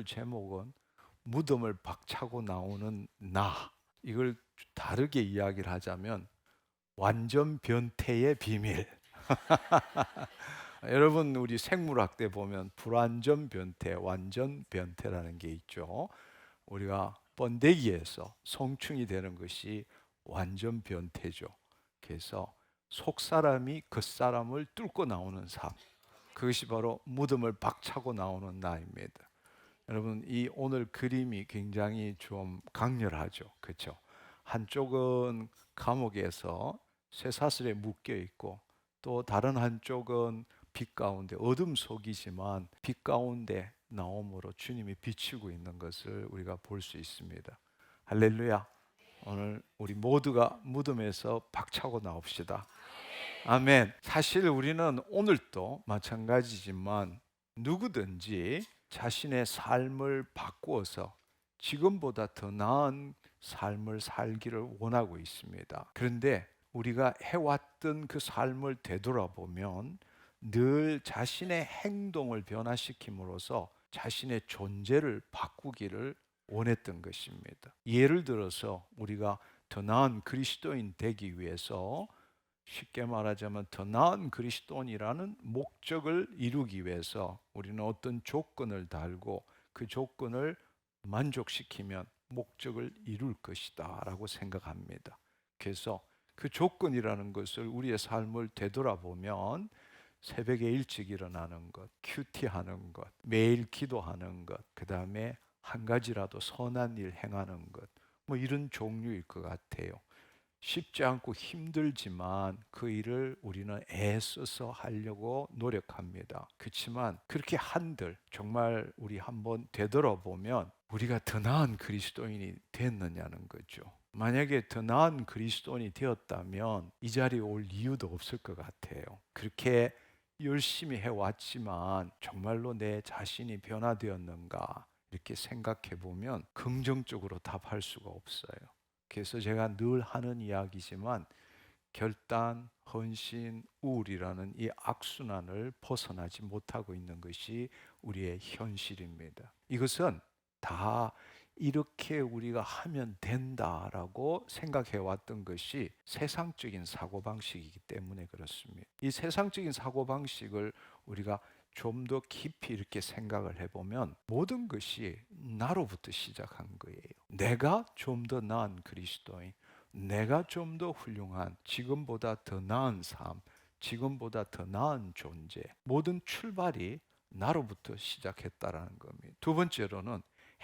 오늘 제목은 무덤을 박차고 나오는 나. 이걸 다르게 이야기를 하자면 완전 변태의 비밀. 여러분, 우리 생물학 때 보면 불완전 변태, 완전 변태라는 게 있죠. 우리가 번데기에서 성충이 되는 것이 완전 변태죠. 그래서 속 사람이 겉사람을 뚫고 나오는 삶, 그것이 바로 무덤을 박차고 나오는 나입니다. 여러분, 이 오늘 그림이 굉장히 좀 강렬하죠. 그렇죠? 한쪽은 감옥에서 쇠사슬에 묶여 있고, 또 다른 한쪽은 빛 가운데, 어둠 속이지만 빛 가운데 나옴으로 주님이 비추고 있는 것을 우리가 볼 수 있습니다. 할렐루야. 오늘 우리 모두가 무덤에서 박차고 나옵시다. 아멘. 사실 우리는 오늘도 마찬가지지만 누구든지 자신의 삶을 바꾸어서 지금보다 더 나은 삶을 살기를 원하고 있습니다. 그런데 우리가 해왔던 그 삶을 되돌아보면 늘 자신의 행동을 변화시킴으로써 자신의 존재를 바꾸기를 원했던 것입니다. 예를 들어서 우리가 더 나은 그리스도인 되기 위해서, 쉽게 말하자면 더 나은 그리스도인이라는 목적을 이루기 위해서 우리는 어떤 조건을 달고 그 조건을 만족시키면 목적을 이룰 것이다 라고 생각합니다. 그래서 그 조건이라는 것을 우리의 삶을 되돌아보면 새벽에 일찍 일어나는 것, 큐티하는 것, 매일 기도하는 것, 그 다음에 한 가지라도 선한 일 행하는 것, 뭐 이런 종류일 것 같아요. 쉽지 않고 힘들지만 그 일을 우리는 애써서 하려고 노력합니다. 그렇지만 그렇게 한들 정말 우리 한번 되돌아보면 우리가 더 나은 그리스도인이 됐느냐는 거죠. 만약에 더 나은 그리스도인이 되었다면 이 자리에 올 이유도 없을 것 같아요. 그렇게 열심히 해왔지만 정말로 내 자신이 변화되었는가 이렇게 생각해 보면 긍정적으로 답할 수가 없어요. 그래서 제가 늘 하는 이야기지만 결단, 헌신, 우울이라는 이 악순환을 벗어나지 못하고 있는 것이 우리의 현실입니다. 이것은 다 이렇게 우리가 하면 된다라고 생각해 왔던 것이 세상적인 사고방식이기 때문에 그렇습니다. 이 세상적인 사고방식을 우리가 좀 더 깊이 이렇게 생각을 해보면 모든 것이 나로부터 시작한 거예요. 내가 좀 더 나은 그리스도인, 내가 좀 더 훌륭한, 지금보다 더 나은 삶, 지금보다 더 나은 존재, 모든 출발이 나로부터 시작했다라는 겁니다. 두 번째로는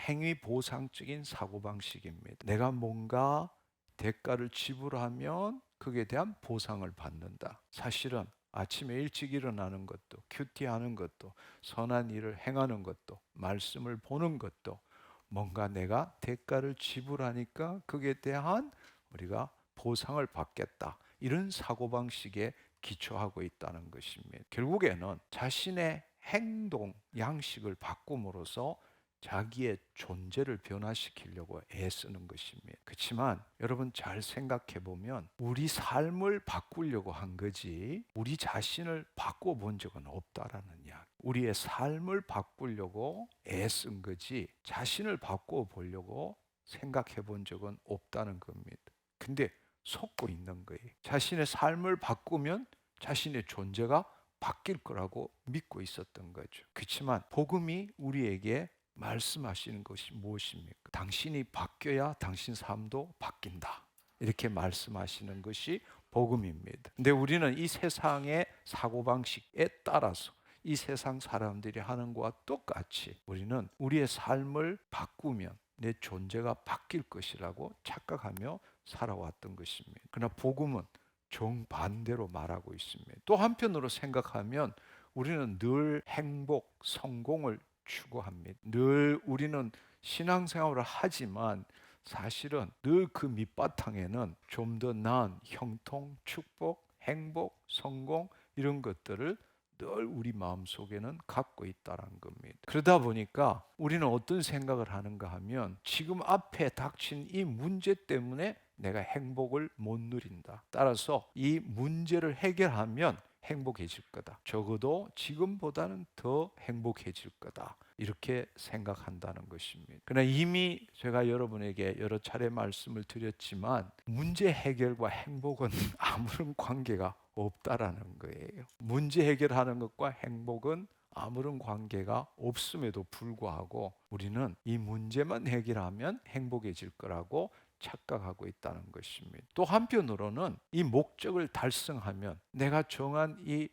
행위 보상적인 사고방식입니다. 내가 뭔가 대가를 지불하면 그에 대한 보상을 받는다. 사실은 아침에 일찍 일어나는 것도, 큐티하는 것도, 선한 일을 행하는 것도, 말씀을 보는 것도 뭔가 내가 대가를 지불하니까 그에 대한 우리가 보상을 받겠다. 이런 사고방식에 기초하고 있다는 것입니다. 결국에는 자신의 행동 양식을 바꿈으로써 자기의 존재를 변화시키려고 애쓰는 것입니다. 그렇지만 여러분 잘 생각해 보면 우리 삶을 바꾸려고 한 거지 우리 자신을 바꿔 본 적은 없다라는 이야기. 우리의 삶을 바꾸려고 애쓴 거지 자신을 바꿔 보려고 생각해 본 적은 없다는 겁니다. 근데 속고 있는 거예요. 자신의 삶을 바꾸면 자신의 존재가 바뀔 거라고 믿고 있었던 거죠. 그렇지만 복음이 우리에게 말씀하시는 것이 무엇입니까? 당신이 바뀌어야 당신 삶도 바뀐다. 이렇게 말씀하시는 것이 복음입니다. 근데 우리는 이 세상의 사고방식에 따라서 이 세상 사람들이 하는 것과 똑같이 우리는 우리의 삶을 바꾸면 내 존재가 바뀔 것이라고 착각하며 살아왔던 것입니다. 그러나 복음은 정반대로 말하고 있습니다. 또 한편으로 생각하면 우리는 늘 행복, 성공을 추구합니다. 늘 우리는 신앙생활을 하지만 사실은 늘 그 밑바탕에는 좀 더 나은 형통, 축복, 행복, 성공 이런 것들을 늘 우리 마음속에는 갖고 있다는 겁니다. 그러다 보니까 우리는 어떤 생각을 하는가 하면 지금 앞에 닥친 이 문제 때문에 내가 행복을 못 누린다. 따라서 이 문제를 해결하면 행복해질 거다. 적어도 지금보다는 더 행복해질 거다. 이렇게 생각한다는 것입니다. 그러나 이미 제가 여러분에게 여러 차례 말씀을 드렸지만 문제 해결과 행복은 아무런 관계가 없다라는 거예요. 문제 해결하는 것과 행복은 아무런 관계가 없음에도 불구하고 우리는 이 문제만 해결하면 행복해질 거라고 착각하고 있다는 것입니다. 또 한편으로는 이 목적을 달성하면, 내가 정한 이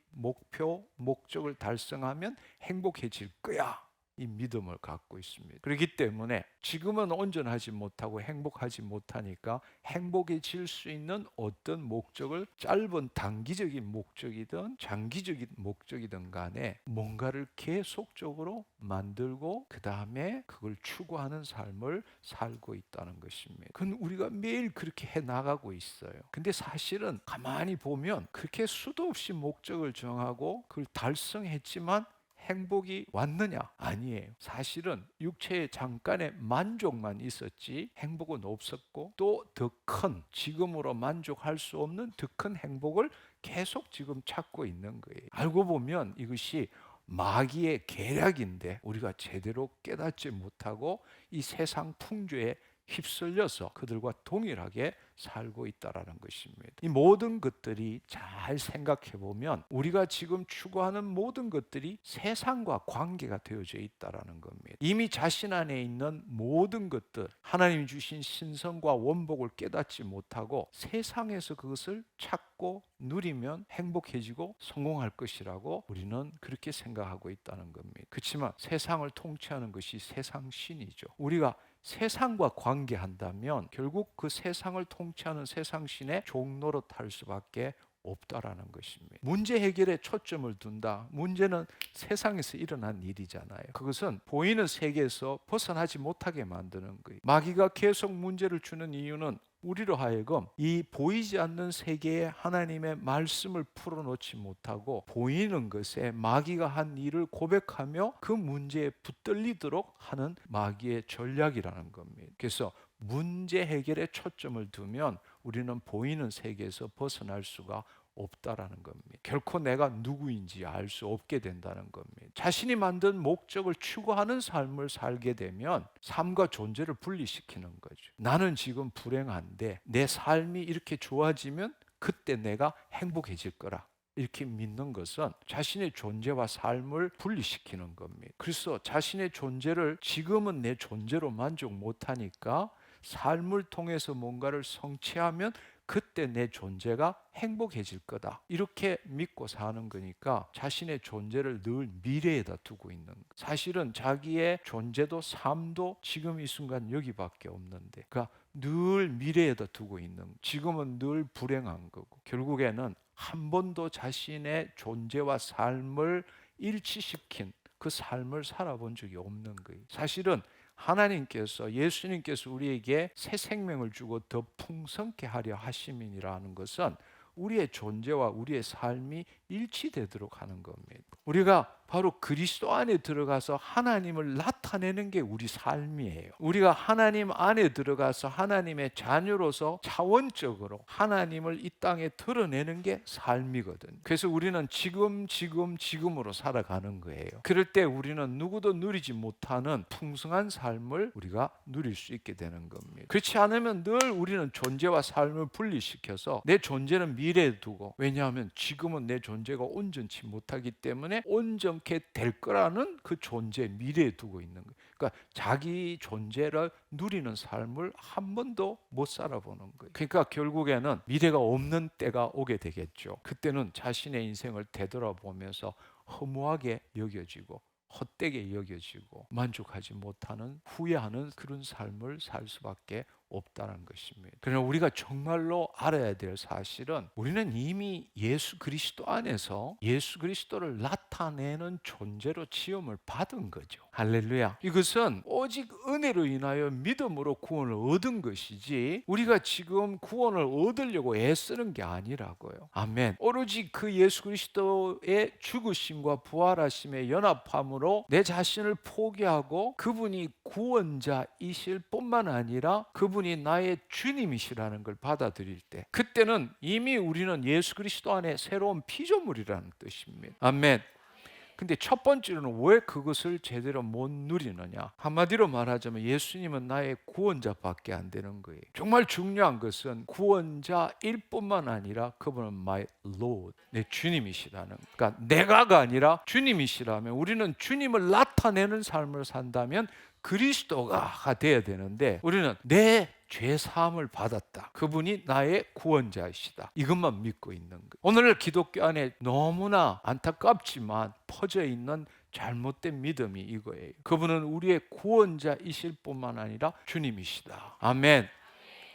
목적을 달성하면 행복해질 거야, 이 믿음을 갖고 있습니다. 그렇기 때문에 지금은 온전하지 못하고 행복하지 못하니까 행복해질 수 있는 어떤 목적을, 짧은 단기적인 목적이든 장기적인 목적이든 간에 뭔가를 계속적으로 만들고 그 다음에 그걸 추구하는 삶을 살고 있다는 것입니다. 그건 우리가 매일 그렇게 해나가고 있어요. 근데 사실은 가만히 보면 그렇게 수도 없이 목적을 정하고 그걸 달성했지만 행복이 왔느냐? 아니에요. 사실은 육체의 잠깐의 만족만 있었지 행복은 없었고, 또 더 큰, 지금으로 만족할 수 없는 더 큰 행복을 계속 지금 찾고 있는 거예요. 알고 보면 이것이 마귀의 계략인데 우리가 제대로 깨닫지 못하고 이 세상 풍조에 휩쓸려서 그들과 동일하게 살고 있다라는 것입니다. 이 모든 것들이 잘 생각해 보면 우리가 지금 추구하는 모든 것들이 세상과 관계가 되어져 있다라는 겁니다. 이미 자신 안에 있는 모든 것들, 하나님이 주신 신성과 원복을 깨닫지 못하고 세상에서 그것을 찾고 누리면 행복해지고 성공할 것이라고 우리는 그렇게 생각하고 있다는 겁니다. 그렇지만 세상을 통치하는 것이 세상 신이죠. 우리가 세상과 관계한다면 결국 그 세상을 통치하는 세상 신의 종노릇 할 수밖에 없다라는 것입니다. 문제 해결에 초점을 둔다. 문제는 세상에서 일어난 일이잖아요. 그것은 보이는 세계에서 벗어나지 못하게 만드는 거예요. 마귀가 계속 문제를 주는 이유는 우리로 하여금 이 보이지 않는 세계에 하나님의 말씀을 풀어놓지 못하고 보이는 것에 마귀가 한 일을 고백하며 그 문제에 붙들리도록 하는 마귀의 전략이라는 겁니다. 그래서 문제 해결에 초점을 두면 우리는 보이는 세계에서 벗어날 수가 없다라는 겁니다. 결코 내가 누구인지 알 수 없게 된다는 겁니다. 자신이 만든 목적을 추구하는 삶을 살게 되면 삶과 존재를 분리시키는 거죠. 나는 지금 불행한데 내 삶이 이렇게 좋아지면 그때 내가 행복해질 거라, 이렇게 믿는 것은 자신의 존재와 삶을 분리시키는 겁니다. 그래서 자신의 존재를, 지금은 내 존재로 만족 못하니까 삶을 통해서 뭔가를 성취하면 그때 내 존재가 행복해질 거다, 이렇게 믿고 사는 거니까 자신의 존재를 늘 미래에다 두고 있는 거예요. 사실은 자기의 존재도 삶도 지금 이 순간 여기밖에 없는데, 그러니까 늘 미래에다 두고 있는, 지금은 늘 불행한 거고 결국에는 한 번도 자신의 존재와 삶을 일치시킨 그 삶을 살아본 적이 없는 거예요. 사실은 하나님께서, 예수님께서 우리에게 새 생명을 주고 더 풍성케 하려 하심이라는 것은 우리의 존재와 우리의 삶이 일치되도록 하는 겁니다. 우리가 바로 그리스도 안에 들어가서 하나님을 나타내는 게 우리 삶이에요. 우리가 하나님 안에 들어가서 하나님의 자녀로서 차원적으로 하나님을 이 땅에 드러내는 게 삶이거든요. 그래서 우리는 지금으로 살아가는 거예요. 그럴 때 우리는 누구도 누리지 못하는 풍성한 삶을 우리가 누릴 수 있게 되는 겁니다. 그렇지 않으면 늘 우리는 존재와 삶을 분리시켜서 내 존재는 미래에 두고, 왜냐하면 지금은 내 존재가 온전치 못하기 때문에 온전케 될 거라는 그 존재, 미래에 두고 있는 거예요. 그러니까 자기 존재를 누리는 삶을 한 번도 못 살아보는 거예요. 그러니까 결국에는 미래가 없는 때가 오게 되겠죠. 그때는 자신의 인생을 되돌아보면서 허무하게 여겨지고 헛되게 여겨지고 만족하지 못하는, 후회하는 그런 삶을 살 수밖에 없다는 것입니다. 그러나 우리가 정말로 알아야 될 사실은 우리는 이미 예수 그리스도 안에서 예수 그리스도를 나타내는 존재로 지음을 받은 거죠. 할렐루야. 이것은 오직 은혜로 인하여 믿음으로 구원을 얻은 것이지 우리가 지금 구원을 얻으려고 애쓰는 게 아니라고요. 아멘. 오로지 그 예수 그리스도의 죽으심과 부활하심의 연합함으로 내 자신을 포기하고 그분이 구원자이실 뿐만 아니라 그분이 그분이 나의 주님이시라는 걸 받아들일 때, 그때는 이미 우리는 예수 그리스도 안에 새로운 피조물이라는 뜻입니다. 아멘. 근데 첫 번째로는 왜 그것을 제대로 못 누리느냐? 한마디로 말하자면 예수님은 나의 구원자밖에 안 되는 거예요. 정말 중요한 것은 구원자일 뿐만 아니라 그분은 my Lord, 내 주님이시라는, 그러니까 내가가 아니라 주님이시라면, 우리는 주님을 나타내는 삶을 산다면 그리스도가 돼야 되는데, 우리는 내 죄 사함을 받았다, 그분이 나의 구원자이시다, 이것만 믿고 있는 거예요. 오늘 기독교 안에 너무나 안타깝지만 퍼져 있는 잘못된 믿음이 이거예요. 그분은 우리의 구원자이실 뿐만 아니라 주님이시다. 아멘.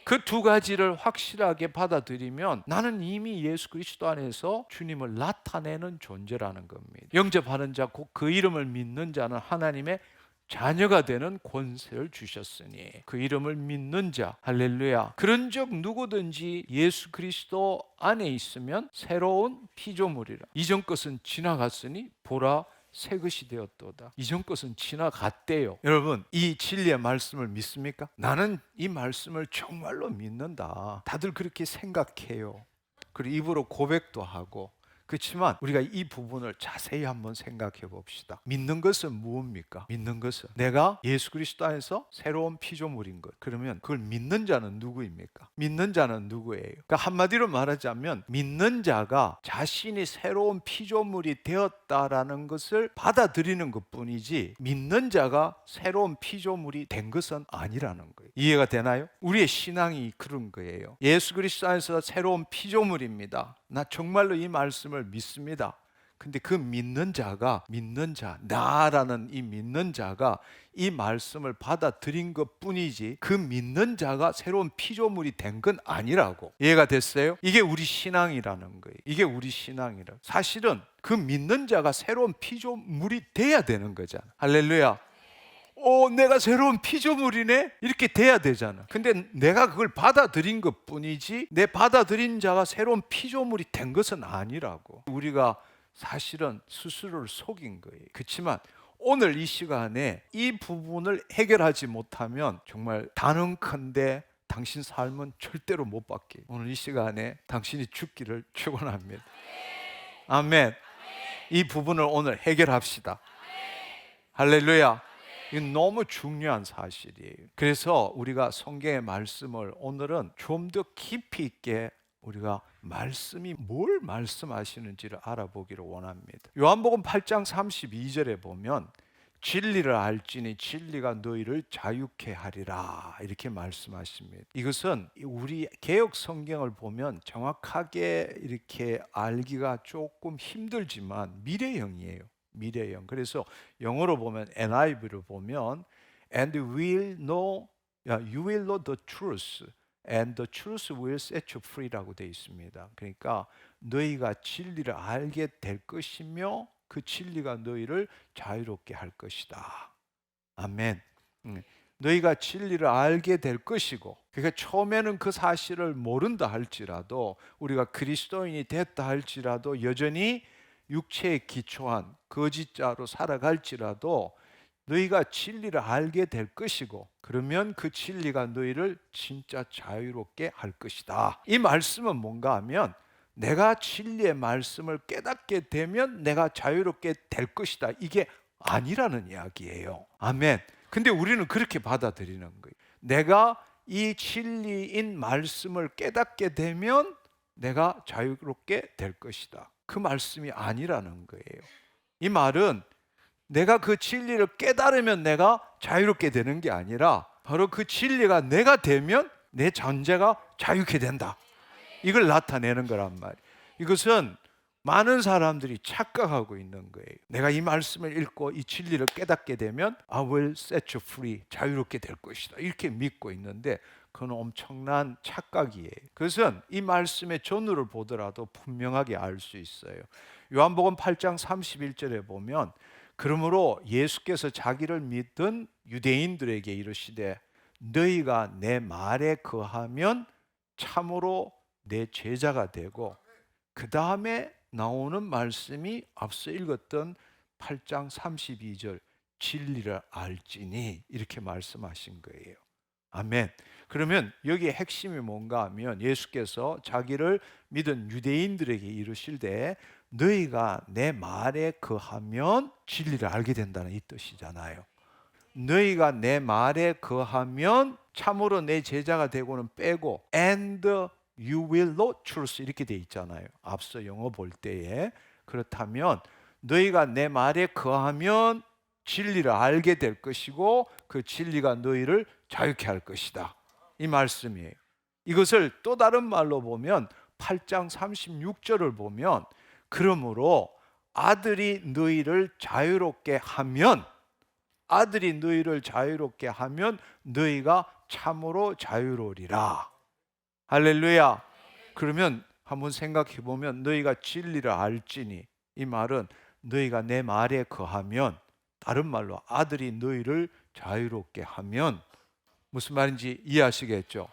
그 두 가지를 확실하게 받아들이면 나는 이미 예수 그리스도 안에서 주님을 나타내는 존재라는 겁니다. 영접하는 자, 곧 그 이름을 믿는 자는 하나님의 자녀가 되는 권세를 주셨으니 그 이름을 믿는 자, 할렐루야. 그런즉 누구든지 예수 그리스도 안에 있으면 새로운 피조물이라. 이전 것은 지나갔으니 보라 새 것이 되었도다. 이전 것은 지나갔대요. 여러분, 이 진리의 말씀을 믿습니까? 나는 이 말씀을 정말로 믿는다. 다들 그렇게 생각해요. 그리고 입으로 고백도 하고. 그렇지만 우리가 이 부분을 자세히 한번 생각해 봅시다. 믿는 것은 무엇입니까? 믿는 것은 내가 예수 그리스도 안에서 새로운 피조물인 것. 그러면 그걸 믿는 자는 누구입니까? 믿는 자는 누구예요? 그러니까 한마디로 말하자면 믿는 자가 자신이 새로운 피조물이 되었다라는 것을 받아들이는 것뿐이지, 믿는 자가 새로운 피조물이 된 것은 아니라는 거예요. 이해가 되나요? 우리의 신앙이 그런 거예요. 예수 그리스도 안에서 새로운 피조물입니다. 나 정말로 이 말씀을 믿습니다. 근데 그 믿는 자가, 믿는 자, 나라는 이 믿는 자가 이 말씀을 받아들인 것 뿐이지, 그 믿는 자가 새로운 피조물이 된 건 아니라고. 이해가 됐어요? 이게 우리 신앙이라는 거예요. 이게 우리 신앙이라. 사실은 그 믿는 자가 새로운 피조물이 돼야 되는 거잖아. 할렐루야. 내가 새로운 피조물이네? 이렇게 돼야 되잖아. 근데 내가 그걸 받아들인 것 뿐이지, 내 받아들인 자가 새로운 피조물이 된 것은 아니라고. 우리가 사실은 스스로를 속인 거예요. 그렇지만 오늘 이 시간에 이 부분을 해결하지 못하면 정말 단언컨대 당신 삶은 절대로 못 바뀌어요. 오늘 이 시간에 당신이 죽기를 축원합니다. 아멘. 이 부분을 오늘 해결합시다. 할렐루야. 이건 너무 중요한 사실이에요. 그래서 우리가 성경의 말씀을 오늘은 좀 더 깊이 있게 우리가 말씀이 뭘 말씀하시는지를 알아보기를 원합니다. 요한복음 8장 32절에 보면 진리를 알지니 진리가 너희를 자유케 하리라, 이렇게 말씀하십니다. 이것은 우리 개역 성경을 보면 정확하게 이렇게 알기가 조금 힘들지만 미래형이에요. 미래형. 그래서 영어로 보면 NIV를 보면 and will know, you will know the truth and the truth will set you free라고 되어 있습니다. 그러니까 너희가 진리를 알게 될 것이며 그 진리가 너희를 자유롭게 할 것이다. 아멘. 너희가 진리를 알게 될 것이고, 그러니까 처음에는 그 사실을 모른다 할지라도, 우리가 그리스도인이 됐다 할지라도 여전히 육체에 기초한 거짓자로 살아갈지라도 너희가 진리를 알게 될 것이고, 그러면 그 진리가 너희를 진짜 자유롭게 할 것이다. 이 말씀은 뭔가 하면 내가 진리의 말씀을 깨닫게 되면 내가 자유롭게 될 것이다, 이게 아니라는 이야기예요. 아멘. 근데 우리는 그렇게 받아들이는 거예요. 내가 이 진리인 말씀을 깨닫게 되면 내가 자유롭게 될 것이다. 그 말씀이 아니라는 거예요. 이 말은 내가 그 진리를 깨달으면 내가 자유롭게 되는 게 아니라, 바로 그 진리가 내가 되면 내 존재가 자유케 된다, 이걸 나타내는 거란 말이에요. 이것은 많은 사람들이 착각하고 있는 거예요. 내가 이 말씀을 읽고 이 진리를 깨닫게 되면 I will set you free, 자유롭게 될 것이다, 이렇게 믿고 있는데 그건 엄청난 착각이에요. 그것은 이 말씀의 전후를 보더라도 분명하게 알 수 있어요. 요한복음 8장 31절에 보면 그러므로 예수께서 자기를 믿던 유대인들에게 이르시되 너희가 내 말에 거하면 참으로 내 제자가 되고, 그 다음에 나오는 말씀이 앞서 읽었던 8장 32절 진리를 알지니, 이렇게 말씀하신 거예요. 아멘. 그러면 여기에 핵심이 뭔가 하면 예수께서 자기를 믿은 유대인들에게 이르실 때 너희가 내 말에 거하면 진리를 알게 된다는 이 뜻이잖아요. 너희가 내 말에 거하면 참으로 내 제자가 되고는 빼고 and you will know truth 이렇게 돼 있잖아요. 앞서 영어 볼 때에. 그렇다면 너희가 내 말에 거하면 진리를 알게 될 것이고 그 진리가 너희를 자유케 할 것이다. 이 말씀이에요. 이것을 또 다른 말로 보면 8장 36절을 보면 그러므로 아들이 너희를 자유롭게 하면 아들이 너희를 자유롭게 하면 너희가 참으로 자유로우리라. 할렐루야. 그러면 한번 생각해 보면 너희가 진리를 알지니 이 말은 너희가 내 말에 거하면 다른 말로 아들이 너희를 자유롭게 하면 무슨 말인지 이해하시겠죠?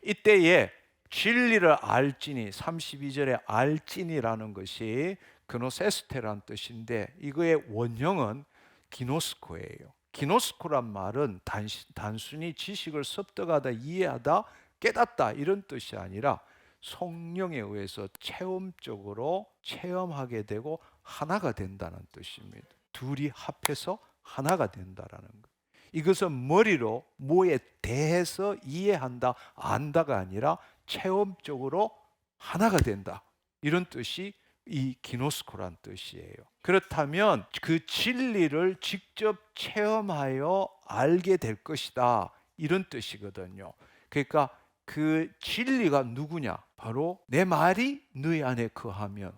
이때에 진리를 알지니 32절에 알지니라는 것이 그노세스테라는 뜻인데 이거의 원형은 기노스코예요. 기노스코란 말은 단순히 지식을 습득하다, 이해하다, 깨닫다 이런 뜻이 아니라 성령에 의해서 체험적으로 체험하게 되고 하나가 된다는 뜻입니다. 둘이 합해서 하나가 된다라는 것. 이것은 머리로 뭐에 대해서 이해한다, 안다가 아니라 체험적으로 하나가 된다. 이런 뜻이 이 기노스코란 뜻이에요. 그렇다면 그 진리를 직접 체험하여 알게 될 것이다. 이런 뜻이거든요. 그러니까 그 진리가 누구냐? 바로 내 말이 너희 안에 거하면.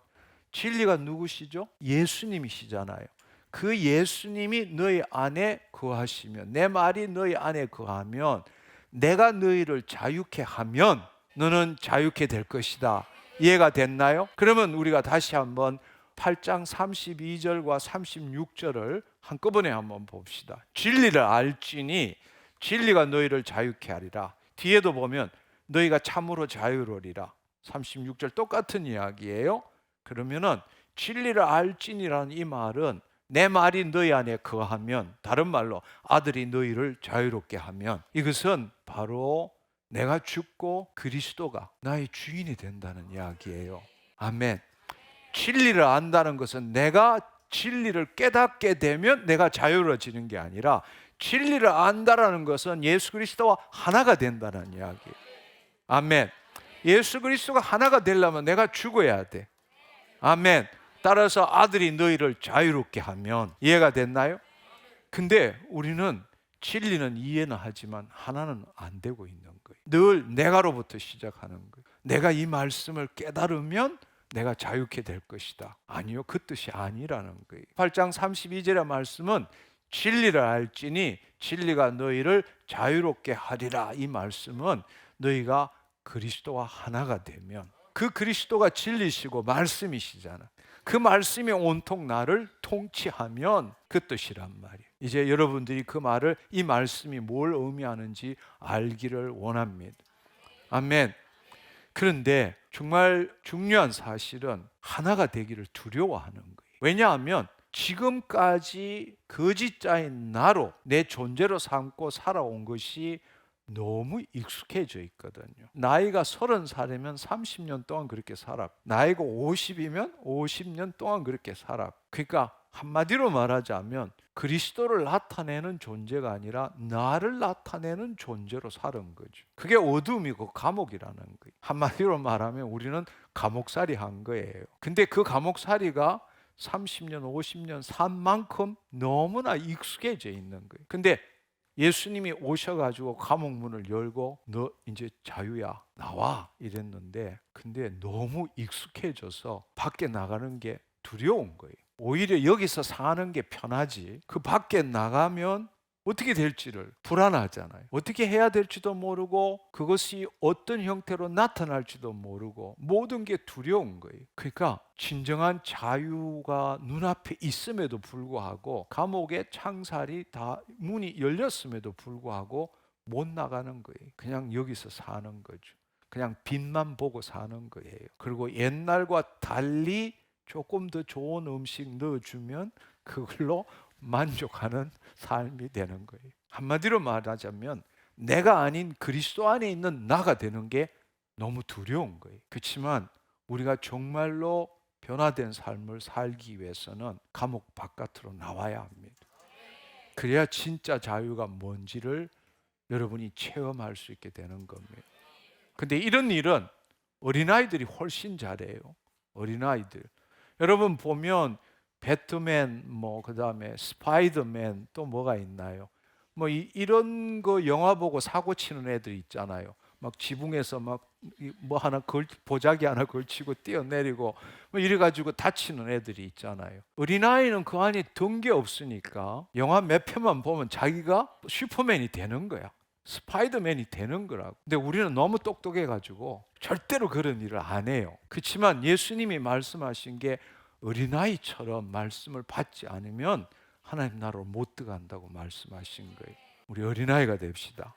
진리가 누구시죠? 예수님이시잖아요. 그 예수님이 너희 안에 거하시면, 내 말이 너희 안에 거하면, 내가 너희를 자유케 하면 너는 자유케 될 것이다. 이해가 됐나요? 그러면 우리가 다시 한번 8장 32절과 36절을 한꺼번에 한번 봅시다. 진리를 알지니 진리가 너희를 자유케 하리라. 뒤에도 보면 너희가 참으로 자유로리라. 36절 똑같은 이야기예요. 그러면은 진리를 알지니라는 이 말은 내 말이 너희 안에 거하면, 다른 말로 아들이 너희를 자유롭게 하면, 이것은 바로 내가 죽고 그리스도가 나의 주인이 된다는 이야기예요. 아멘. 진리를 안다는 것은 내가 진리를 깨닫게 되면 내가 자유로워지는 게 아니라 진리를 안다라는 것은 예수 그리스도와 하나가 된다는 이야기예요. 아멘. 예수 그리스도가 하나가 되려면 내가 죽어야 돼. 아멘. 따라서 아들이 너희를 자유롭게 하면. 이해가 됐나요? 근데 우리는 진리는 이해는 하지만 하나는 안 되고 있는 거예요. 늘 내가로부터 시작하는 거예요. 내가 이 말씀을 깨달으면 내가 자유케 될 것이다. 아니요, 그 뜻이 아니라는 거예요. 8장 32절의 말씀은 진리를 알지니 진리가 너희를 자유롭게 하리라. 이 말씀은 너희가 그리스도와 하나가 되면, 그 그리스도가 진리시고 말씀이시잖아. 그 말씀이 온통 나를 통치하면 그 뜻이란 말이에요. 이제 여러분들이 그 말을, 이 말씀이 뭘 의미하는지 알기를 원합니다. 아멘. 그런데 정말 중요한 사실은 하나가 되기를 두려워하는 거예요. 왜냐하면 지금까지 거짓자인 나로 내 존재로 삼고 살아온 것이 너무 익숙해져 있거든요. 나이가 30살이면 30년 동안 그렇게 살았고, 나이가 50이면 50년 동안 그렇게 살았고, 그러니까 한마디로 말하자면 그리스도를 나타내는 존재가 아니라 나를 나타내는 존재로 사는 거죠. 그게 어둠이고 감옥이라는 거예요. 한마디로 말하면 우리는 감옥살이 한 거예요. 근데 그 감옥살이가 30년, 50년 산 만큼 너무나 익숙해져 있는 거예요. 근데 예수님이 오셔가지고 감옥 문을 열고 너 이제 자유야, 나와 이랬는데, 근데 너무 익숙해져서 밖에 나가는 게 두려운 거예요. 오히려 여기서 사는 게 편하지, 그 밖에 나가면 어떻게 될지를 불안하잖아요. 어떻게 해야 될지도 모르고 그것이 어떤 형태로 나타날지도 모르고 모든 게 두려운 거예요. 그러니까 진정한 자유가 눈앞에 있음에도 불구하고, 감옥의 창살이 다 문이 열렸음에도 불구하고 못 나가는 거예요. 그냥 여기서 사는 거죠. 그냥 빛만 보고 사는 거예요. 그리고 옛날과 달리 조금 더 좋은 음식 넣어주면 그걸로 만족하는 삶이 되는 거예요. 한마디로 말하자면 내가 아닌 그리스도 안에 있는 나가 되는 게 너무 두려운 거예요. 그렇지만 우리가 정말로 변화된 삶을 살기 위해서는 감옥 바깥으로 나와야 합니다. 그래야 진짜 자유가 뭔지를 여러분이 체험할 수 있게 되는 겁니다. 근데 이런 일은 어린아이들이 훨씬 잘해요. 어린아이들. 여러분 보면 배트맨, 그다음에 스파이더맨, 또 뭐가 있나요? 이런 거 영화 보고 사고 치는 애들 있잖아요. 막 지붕에서 막 뭐 하나 보자기 하나 걸치고 뛰어내리고 이래 가지고 다치는 애들이 있잖아요. 어린아이는 그 안에 든 게 없으니까 영화 몇 편만 보면 자기가 슈퍼맨이 되는 거야. 스파이더맨이 되는 거라고. 근데 우리는 너무 똑똑해 가지고 절대로 그런 일을 안 해요. 그렇지만 예수님이 말씀하신 게 어린아이처럼 말씀을 받지 않으면 하나님 나라로 못 들어간다고 말씀하신 거예요. 우리 어린아이가 됩시다.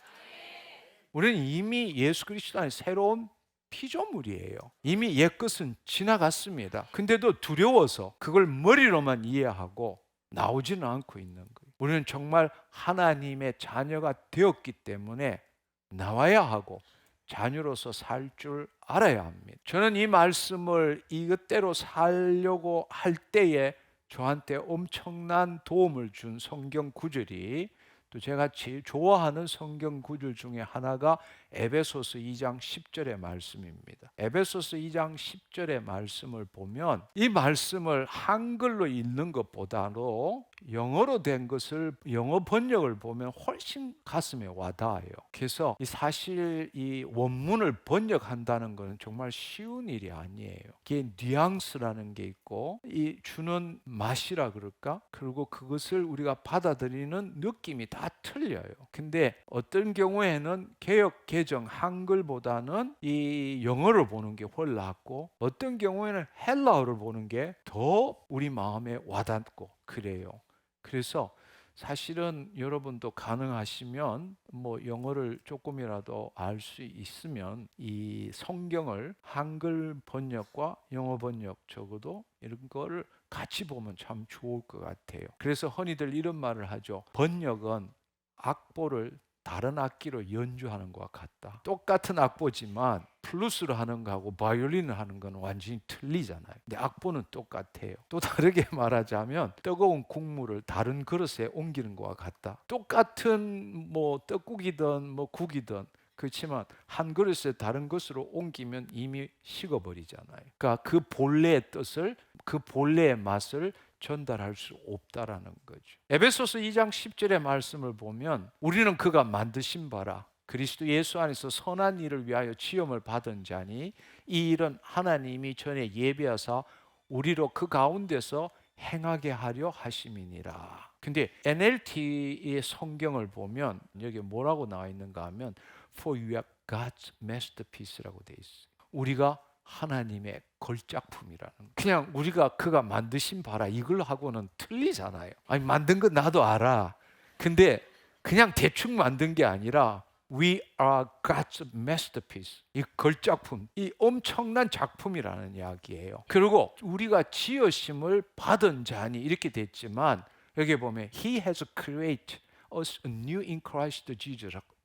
우리는 이미 예수 그리스도 안에 새로운 피조물이에요. 이미 옛것은 지나갔습니다. 근데도 두려워서 그걸 머리로만 이해하고 나오지는 않고 있는 거예요. 우리는 정말 하나님의 자녀가 되었기 때문에 나와야 하고 자녀로서 살 줄 알아야 합니다. 저는 이 말씀을 이것대로 살려고 할 때에 저한테 엄청난 도움을 준 성경 구절이, 또 제가 제일 좋아하는 성경 구절 중에 하나가 에베소서 2장 10절의 말씀입니다. 에베소서 2장 10절의 말씀을 보면 이 말씀을 한글로 읽는 것보다도 영어로 된 것을 영어 번역을 보면 훨씬 가슴에 와닿아요. 그래서 사실 이 원문을 번역한다는 것은 정말 쉬운 일이 아니에요. 이게 뉘앙스라는 게 있고 이 주는 맛이라 그럴까? 그리고 그것을 우리가 받아들이는 느낌이 다 틀려요. 근데 어떤 경우에는 개역 개정 한글보다는 이 영어를 보는 게 훨 낫고 어떤 경우에는 헬라어를 보는 게 더 우리 마음에 와닿고 그래요. 그래서 사실은 여러분도 가능하시면 영어를 조금이라도 알 수 있으면 이 성경을 한글 번역과 영어 번역 적어도 이런 거를 같이 보면 참 좋을 것 같아요. 그래서 흔히들 이런 말을 하죠. 번역은 악보를 다른 악기로 연주하는 것과 같다. 똑같은 악보지만 플루스로 하는 거하고 바이올린을 하는 건 완전히 틀리잖아요. 근데 악보는 똑같아요. 또 다르게 말하자면 뜨거운 국물을 다른 그릇에 옮기는 것과 같다. 똑같은 떡국이든 국이든 그렇지만 한 그릇에 다른 것으로 옮기면 이미 식어버리잖아요. 그러니까 그 본래의 뜻을, 그 본래의 맛을 전달할 수 없다라는 거죠. 에베소서 2장 10절의 말씀을 보면 우리는 그가 만드신 바라 그리스도 예수 안에서 선한 일을 위하여 지음을 받은 자니 이 일은 하나님이 전에 예비하사 우리로 그 가운데서 행하게 하려 하심이니라. 근데 NLT의 성경을 보면 여기 뭐라고 나와 있는가 하면 For you are God's masterpiece라고 돼 있어요. 우리가 하나님의 걸작품이라는, 그냥 우리가 그가 만드신 바라 이걸 하고는 틀리잖아요. 아니 만든 건 나도 알아. 근데 그냥 대충 만든 게 아니라 We are God's masterpiece. 이 걸작품, 이 엄청난 작품이라는 이야기예요. 그리고 우리가 지으심을 받은 자니 이렇게 됐지만 여기 보면 He has created us anew in Christ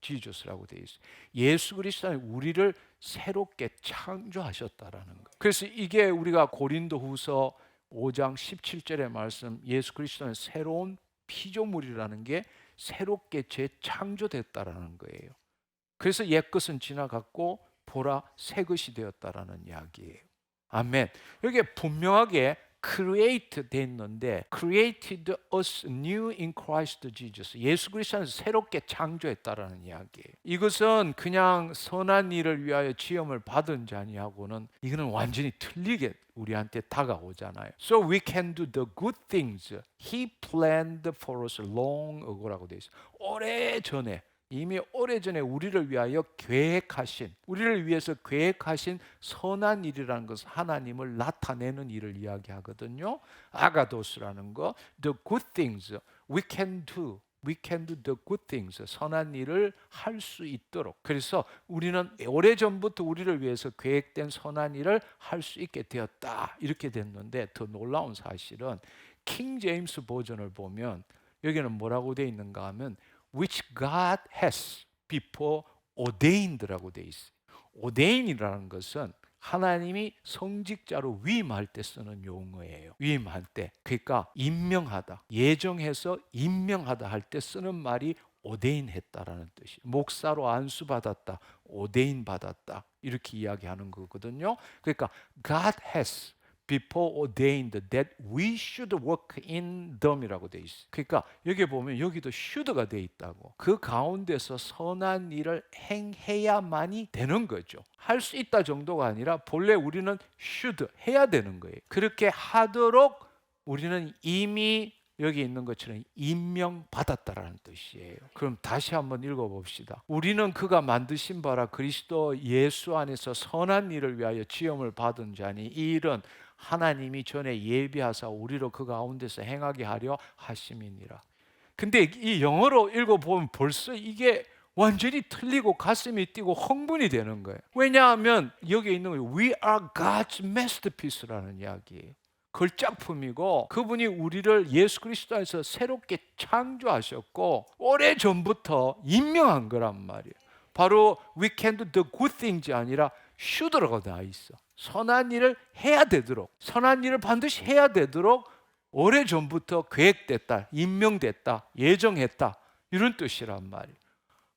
Jesus라고 되어 있어요. 예수 그리스도는 우리를 새롭게 창조하셨다라는 거. 그래서 이게 우리가 고린도후서 5장 17절의 말씀, 예수 그리스도는 새로운 피조물이라는 게 새롭게 재창조됐다라는 거예요. 그래서 옛것은 지나갔고 보라 새 것이 되었다라는 이야기예요. 아멘. 여기에 분명하게 create 돼 있는데 created us new in Christ Jesus. 예수 그리스도는 새롭게 창조했다라는 이야기예요. 이것은 그냥 선한 일을 위하여 지음을 받은 자니하고는 이거는 완전히 틀리게 우리한테 다가오잖아요. So we can do the good things He planned for us long ago라고 돼 있어요. 오래전에, 이미 오래전에 우리를 위하여 계획하신, 우리를 위해서 계획하신 선한 일이라는 것은 하나님을 나타내는 일을 이야기하거든요. 아가도스라는 거, the good things we can do the good things, 선한 일을 할 수 있도록. 그래서 우리는 오래전부터 우리를 위해서 계획된 선한 일을 할 수 있게 되었다 이렇게 됐는데, 더 놀라운 사실은 킹 제임스 버전을 보면 여기는 뭐라고 되어 있는가 하면 which God has, before ordained라고 돼 있어요. ordain이라는 것은 하나님이 성직자로 위임할 때 쓰는 용어예요. 위임할 때. 그러니까 임명하다, 예정해서 임명하다 할 때 쓰는 말이 ordain 했다라는 뜻이에요. 목사로 안수받았다, ordain 받았다, 이렇게 이야기하는 거거든요. 그러니까 God has before ordained that we should work in them이라고 돼 있어요. 그러니까 여기 보면 여기도 should가 돼 있다고. 그 가운데서 선한 일을 행해야만이 되는 거죠. 할 수 있다 정도가 아니라 본래 우리는 should 해야 되는 거예요. 그렇게 하도록 우리는 이미 여기 있는 것처럼 임명받았다라는 뜻이에요. 그럼 다시 한번 읽어봅시다. 우리는 그가 만드신 바라 그리스도 예수 안에서 선한 일을 위하여 지음을 받은 자니 이 일은 하나님이 전에 예비하사 우리로 그 가운데서 행하게 하려 하심이니라. 근데 이 영어로 읽어보면 벌써 이게 완전히 틀리고 가슴이 뛰고 흥분이 되는 거예요. 왜냐하면 여기 있는 거 We are God's masterpiece라는 이야기예요. 걸작품이고 그분이 우리를 예수 그리스도 안에서 새롭게 창조하셨고 오래전부터 임명한 거란 말이에요. 바로 we can do the good things 아니라 should라고 나와 있어. 선한 일을 해야 되도록, 선한 일을 반드시 해야 되도록 오래전부터 계획됐다, 임명됐다, 예정했다, 이런 뜻이란 말이에요.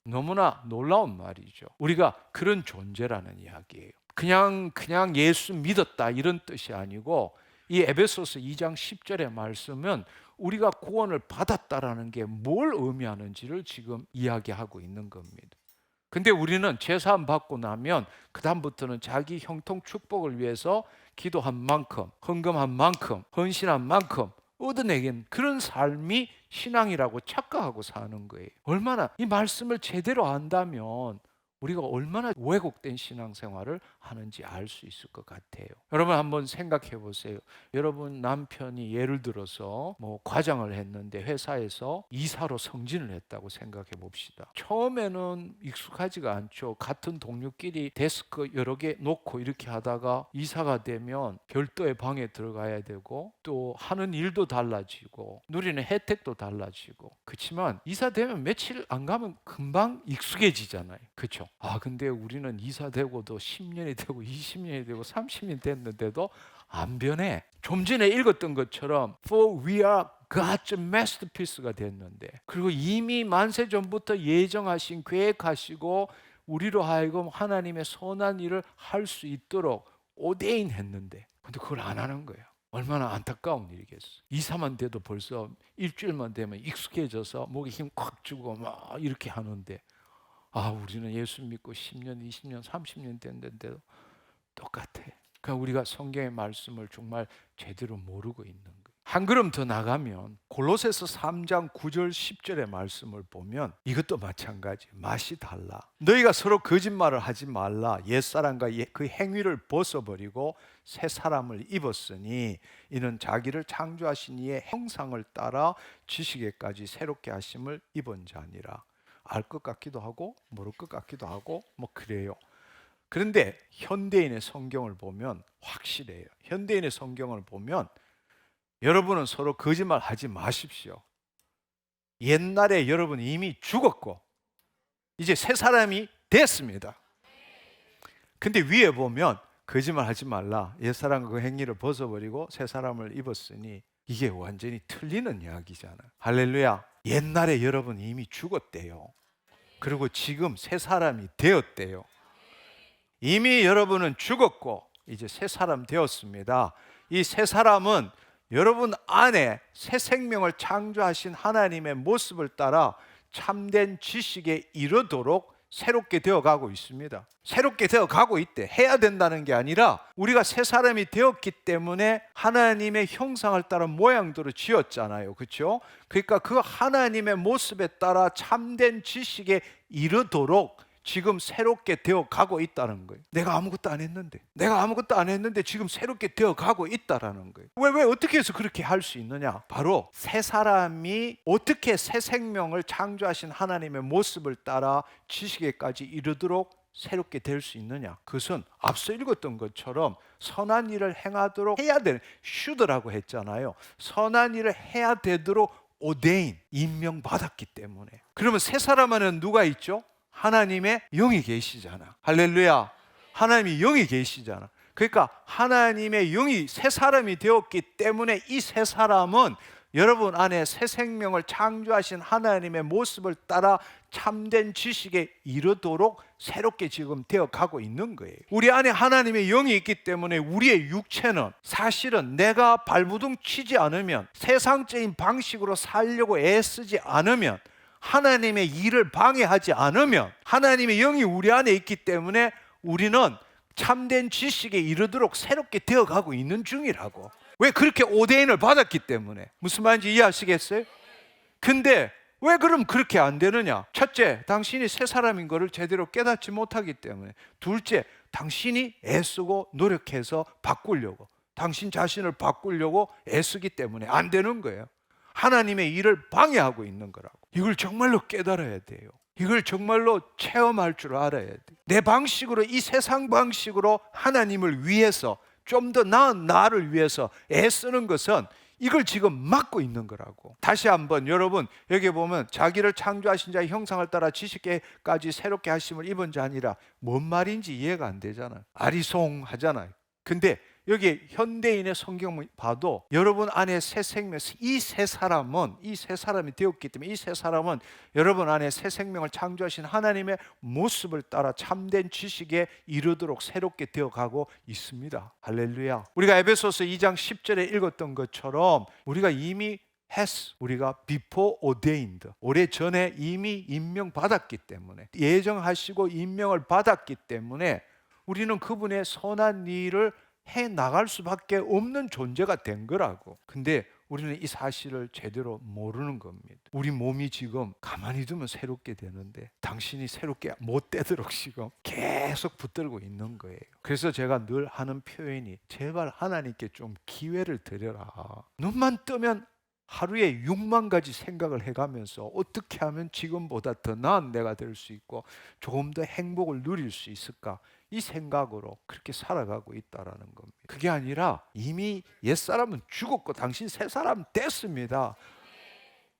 너무나 놀라운 말이죠. 우리가 그런 존재라는 이야기예요. 그냥 예수 믿었다 이런 뜻이 아니고 이 에베소서 2장 10절의 말씀은 우리가 구원을 받았다라는 게 뭘 의미하는지를 지금 이야기하고 있는 겁니다. 근데 우리는 제사함 받고 나면 그 다음부터는 자기 형통 축복을 위해서 기도한 만큼, 헌금한 만큼, 헌신한 만큼 얻어내긴 그런 삶이 신앙이라고 착각하고 사는 거예요. 얼마나 이 말씀을 제대로 안다면 우리가 얼마나 왜곡된 신앙생활을 하는지 알 수 있을 것 같아요. 여러분 한번 생각해 보세요. 여러분 남편이 예를 들어서 과장을 했는데 회사에서 이사로 승진을 했다고 생각해 봅시다. 처음에는 익숙하지가 않죠. 같은 동료끼리 데스크 여러 개 놓고 이렇게 하다가 이사가 되면 별도의 방에 들어가야 되고 또 하는 일도 달라지고 누리는 혜택도 달라지고. 그렇지만 이사 되면 며칠 안 가면 금방 익숙해지잖아요. 그렇죠? 근데 우리는 이사 되고도 10년이 되고 20년이 되고 30년이 됐는데도 안 변해. 좀 전에 읽었던 것처럼 For we are God's masterpiece가 됐는데, 그리고 이미 만세 전부터 예정하신, 계획하시고 우리로 하여금 하나님의 선한 일을 할 수 있도록 ordain 했는데 근데 그걸 안 하는 거예요. 얼마나 안타까운 일이겠어. 이사만 돼도 벌써 일주일만 되면 익숙해져서 목에 힘 콱 주고 막 이렇게 하는데 우리는 예수 믿고 10년, 20년, 30년 됐는데도 똑같아. 그러니까 우리가 성경의 말씀을 정말 제대로 모르고 있는 거예요. 한 걸음 더 나가면 골로새서 3장 9절 10절의 말씀을 보면 이것도 마찬가지. 맛이 달라. 너희가 서로 거짓말을 하지 말라. 옛사람과 그 행위를 벗어버리고 새 사람을 입었으니 이는 자기를 창조하신 이의 형상을 따라 지식에까지 새롭게 하심을 입은 자니라. 알 것 같기도 하고 모를 것 같기도 하고 그래요. 그런데 현대인의 성경을 보면 확실해요. 현대인의 성경을 보면 여러분은 서로 거짓말 하지 마십시오. 옛날에 여러분 이미 죽었고 이제 새 사람이 됐습니다. 근데 위에 보면 거짓말 하지 말라. 옛사람과 그 행위를 벗어버리고 새 사람을 입었으니 이게 완전히 틀리는 이야기잖아요. 할렐루야. 옛날에 여러분 이미 죽었대요. 그리고 지금 새 사람이 되었대요. 이미 여러분은 죽었고 이제 새 사람 되었습니다. 이 새 사람은 여러분 안에 새 생명을 창조하신 하나님의 모습을 따라 참된 지식에 이르도록 새롭게 되어가고 있습니다. 새롭게 되어가고 있대. 해야 된다는 게 아니라 우리가 새 사람이 되었기 때문에 하나님의 형상을 따라 모양대로 지었잖아요. 그렇죠? 그러니까 그 하나님의 모습에 따라 참된 지식에 이르도록 지금 새롭게 되어가고 있다는 거예요. 내가 아무것도 안 했는데 지금 새롭게 되어가고 있다는 거예요. 왜 어떻게 해서 그렇게 할 수 있느냐? 바로 새 사람이 어떻게 새 생명을 창조하신 하나님의 모습을 따라 지식에까지 이르도록 새롭게 될 수 있느냐? 그것은 앞서 읽었던 것처럼 선한 일을 행하도록 해야 되는 should라고 했잖아요. 선한 일을 해야 되도록 ordain, 임명받았기 때문에. 그러면 새 사람 안에는 누가 있죠? 하나님의 영이 계시잖아. 할렐루야. 하나님이 영이 계시잖아. 그러니까 하나님의 영이 새 사람이 되었기 때문에 이 새 사람은 여러분 안에 새 생명을 창조하신 하나님의 모습을 따라 참된 지식에 이르도록 새롭게 지금 되어가고 있는 거예요. 우리 안에 하나님의 영이 있기 때문에 우리의 육체는 사실은 내가 발부둥 치지 않으면, 세상적인 방식으로 살려고 애쓰지 않으면, 하나님의 일을 방해하지 않으면, 하나님의 영이 우리 안에 있기 때문에 우리는 참된 지식에 이르도록 새롭게 되어가고 있는 중이라고. 왜? 그렇게 오데인을 받았기 때문에. 무슨 말인지 이해하시겠어요? 근데 왜 그럼 그렇게 안 되느냐? 첫째, 당신이 새 사람인 것을 제대로 깨닫지 못하기 때문에. 둘째, 당신이 애쓰고 노력해서 바꾸려고, 당신 자신을 바꾸려고 애쓰기 때문에 안 되는 거예요. 하나님의 일을 방해하고 있는 거라고. 이걸 정말로 깨달아야 돼요. 이걸 정말로 체험할 줄 알아야 돼. 내 방식으로, 이 세상 방식으로 하나님을 위해서, 좀 더 나은 나를 위해서 애쓰는 것은 이걸 지금 막고 있는 거라고. 다시 한번 여러분, 여기 보면 자기를 창조하신 자의 형상을 따라 지식까지 새롭게 하심을 입은 자 아니라, 뭔 말인지 이해가 안 되잖아요. 아리송하잖아요. 근데 여기 현대인의 성경을 봐도 여러분 안에 새 생명, 이 새 사람이 되었기 때문에, 이 새 사람은 여러분 안에 새 생명을 창조하신 하나님의 모습을 따라 참된 지식에 이르도록 새롭게 되어가고 있습니다. 할렐루야. 우리가 에베소서 2장 10절에 읽었던 것처럼 우리가 이미 우리가 before ordained, 오래전에 이미 임명받았기 때문에, 예정하시고 임명을 받았기 때문에 우리는 그분의 선한 일을 해 나갈 수밖에 없는 존재가 된 거라고. 근데 우리는 이 사실을 제대로 모르는 겁니다. 우리 몸이 지금 가만히 두면 새롭게 되는데 당신이 새롭게 못 되도록 지금 계속 붙들고 있는 거예요. 그래서 제가 늘 하는 표현이, 제발 하나님께 좀 기회를 드려라. 눈만 뜨면 하루에 6만 가지 생각을 해가면서 어떻게 하면 지금보다 더 나은 내가 될 수 있고 조금 더 행복을 누릴 수 있을까, 이 생각으로 그렇게 살아가고 있다라는 겁니다. 그게 아니라 이미 옛사람은 죽었고 당신 새 사람 됐습니다.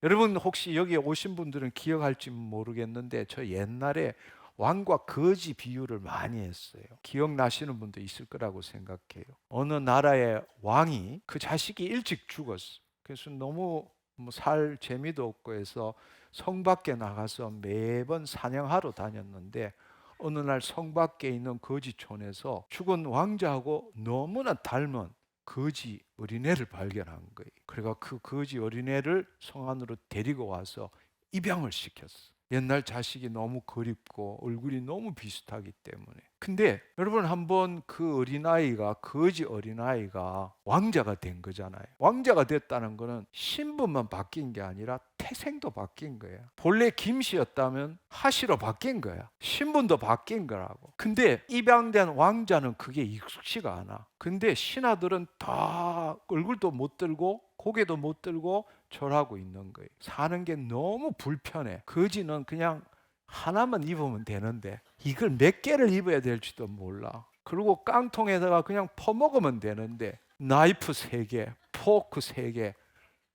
여러분 혹시 여기 오신 분들은 기억할지 모르겠는데, 저 옛날에 왕과 거지 비유를 많이 했어요. 기억나시는 분도 있을 거라고 생각해요. 어느 나라의 왕이 그 자식이 일찍 죽었어. 그래서 너무 살 재미도 없고 해서 성 밖에 나가서 매번 사냥하러 다녔는데, 어느 날 성 밖에 있는 거지촌에서 죽은 왕자하고 너무나 닮은 거지 어린애를 발견한 거예요. 그래가 그 거지 어린애를 성 안으로 데리고 와서 입양을 시켰어. 옛날 자식이 너무 그립고 얼굴이 너무 비슷하기 때문에. 근데 여러분 한번 그 어린아이가, 거지 어린아이가 왕자가 된 거잖아요. 왕자가 됐다는 거는 신분만 바뀐 게 아니라 태생도 바뀐 거예요. 본래 김씨였다면 하씨로 바뀐 거야. 신분도 바뀐 거라고. 근데 입양된 왕자는 그게 익숙치가 않아. 근데 신하들은 다 얼굴도 못 들고 고개도 못 들고 절하고 있는 거예요. 사는 게 너무 불편해. 거지는 그냥 하나만 입으면 되는데 이걸 몇 개를 입어야 될지도 몰라. 그리고 깡통에다가 그냥 퍼먹으면 되는데 나이프 3개, 포크 3개,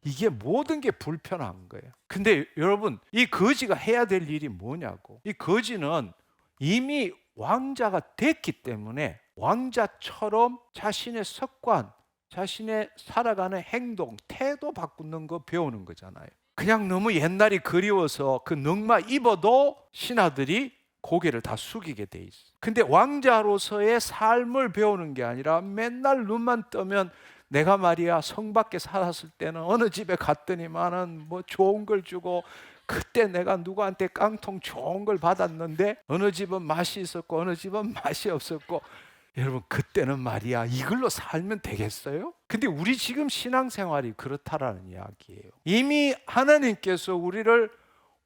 이게 모든 게 불편한 거예요. 근데 여러분, 이 거지가 해야 될 일이 뭐냐고. 이 거지는 이미 왕자가 됐기 때문에 왕자처럼 자신의 습관, 자신의 살아가는 행동, 태도 바꾸는 거 배우는 거잖아요. 그냥 너무 옛날이 그리워서 그 넝마 입어도 신하들이 고개를 다 숙이게 돼 있어. 근데 왕자로서의 삶을 배우는 게 아니라 맨날 눈만 뜨면, 내가 말이야 성 밖에 살았을 때는 어느 집에 갔더니만은 뭐 좋은 걸 주고, 그때 내가 누구한테 깡통 좋은 걸 받았는데 어느 집은 맛이 있었고 어느 집은 맛이 없었고, 여러분 그때는 말이야 이걸로 살면 되겠어요? 근데 우리 지금 신앙생활이 그렇다라는 이야기예요. 이미 하나님께서 우리를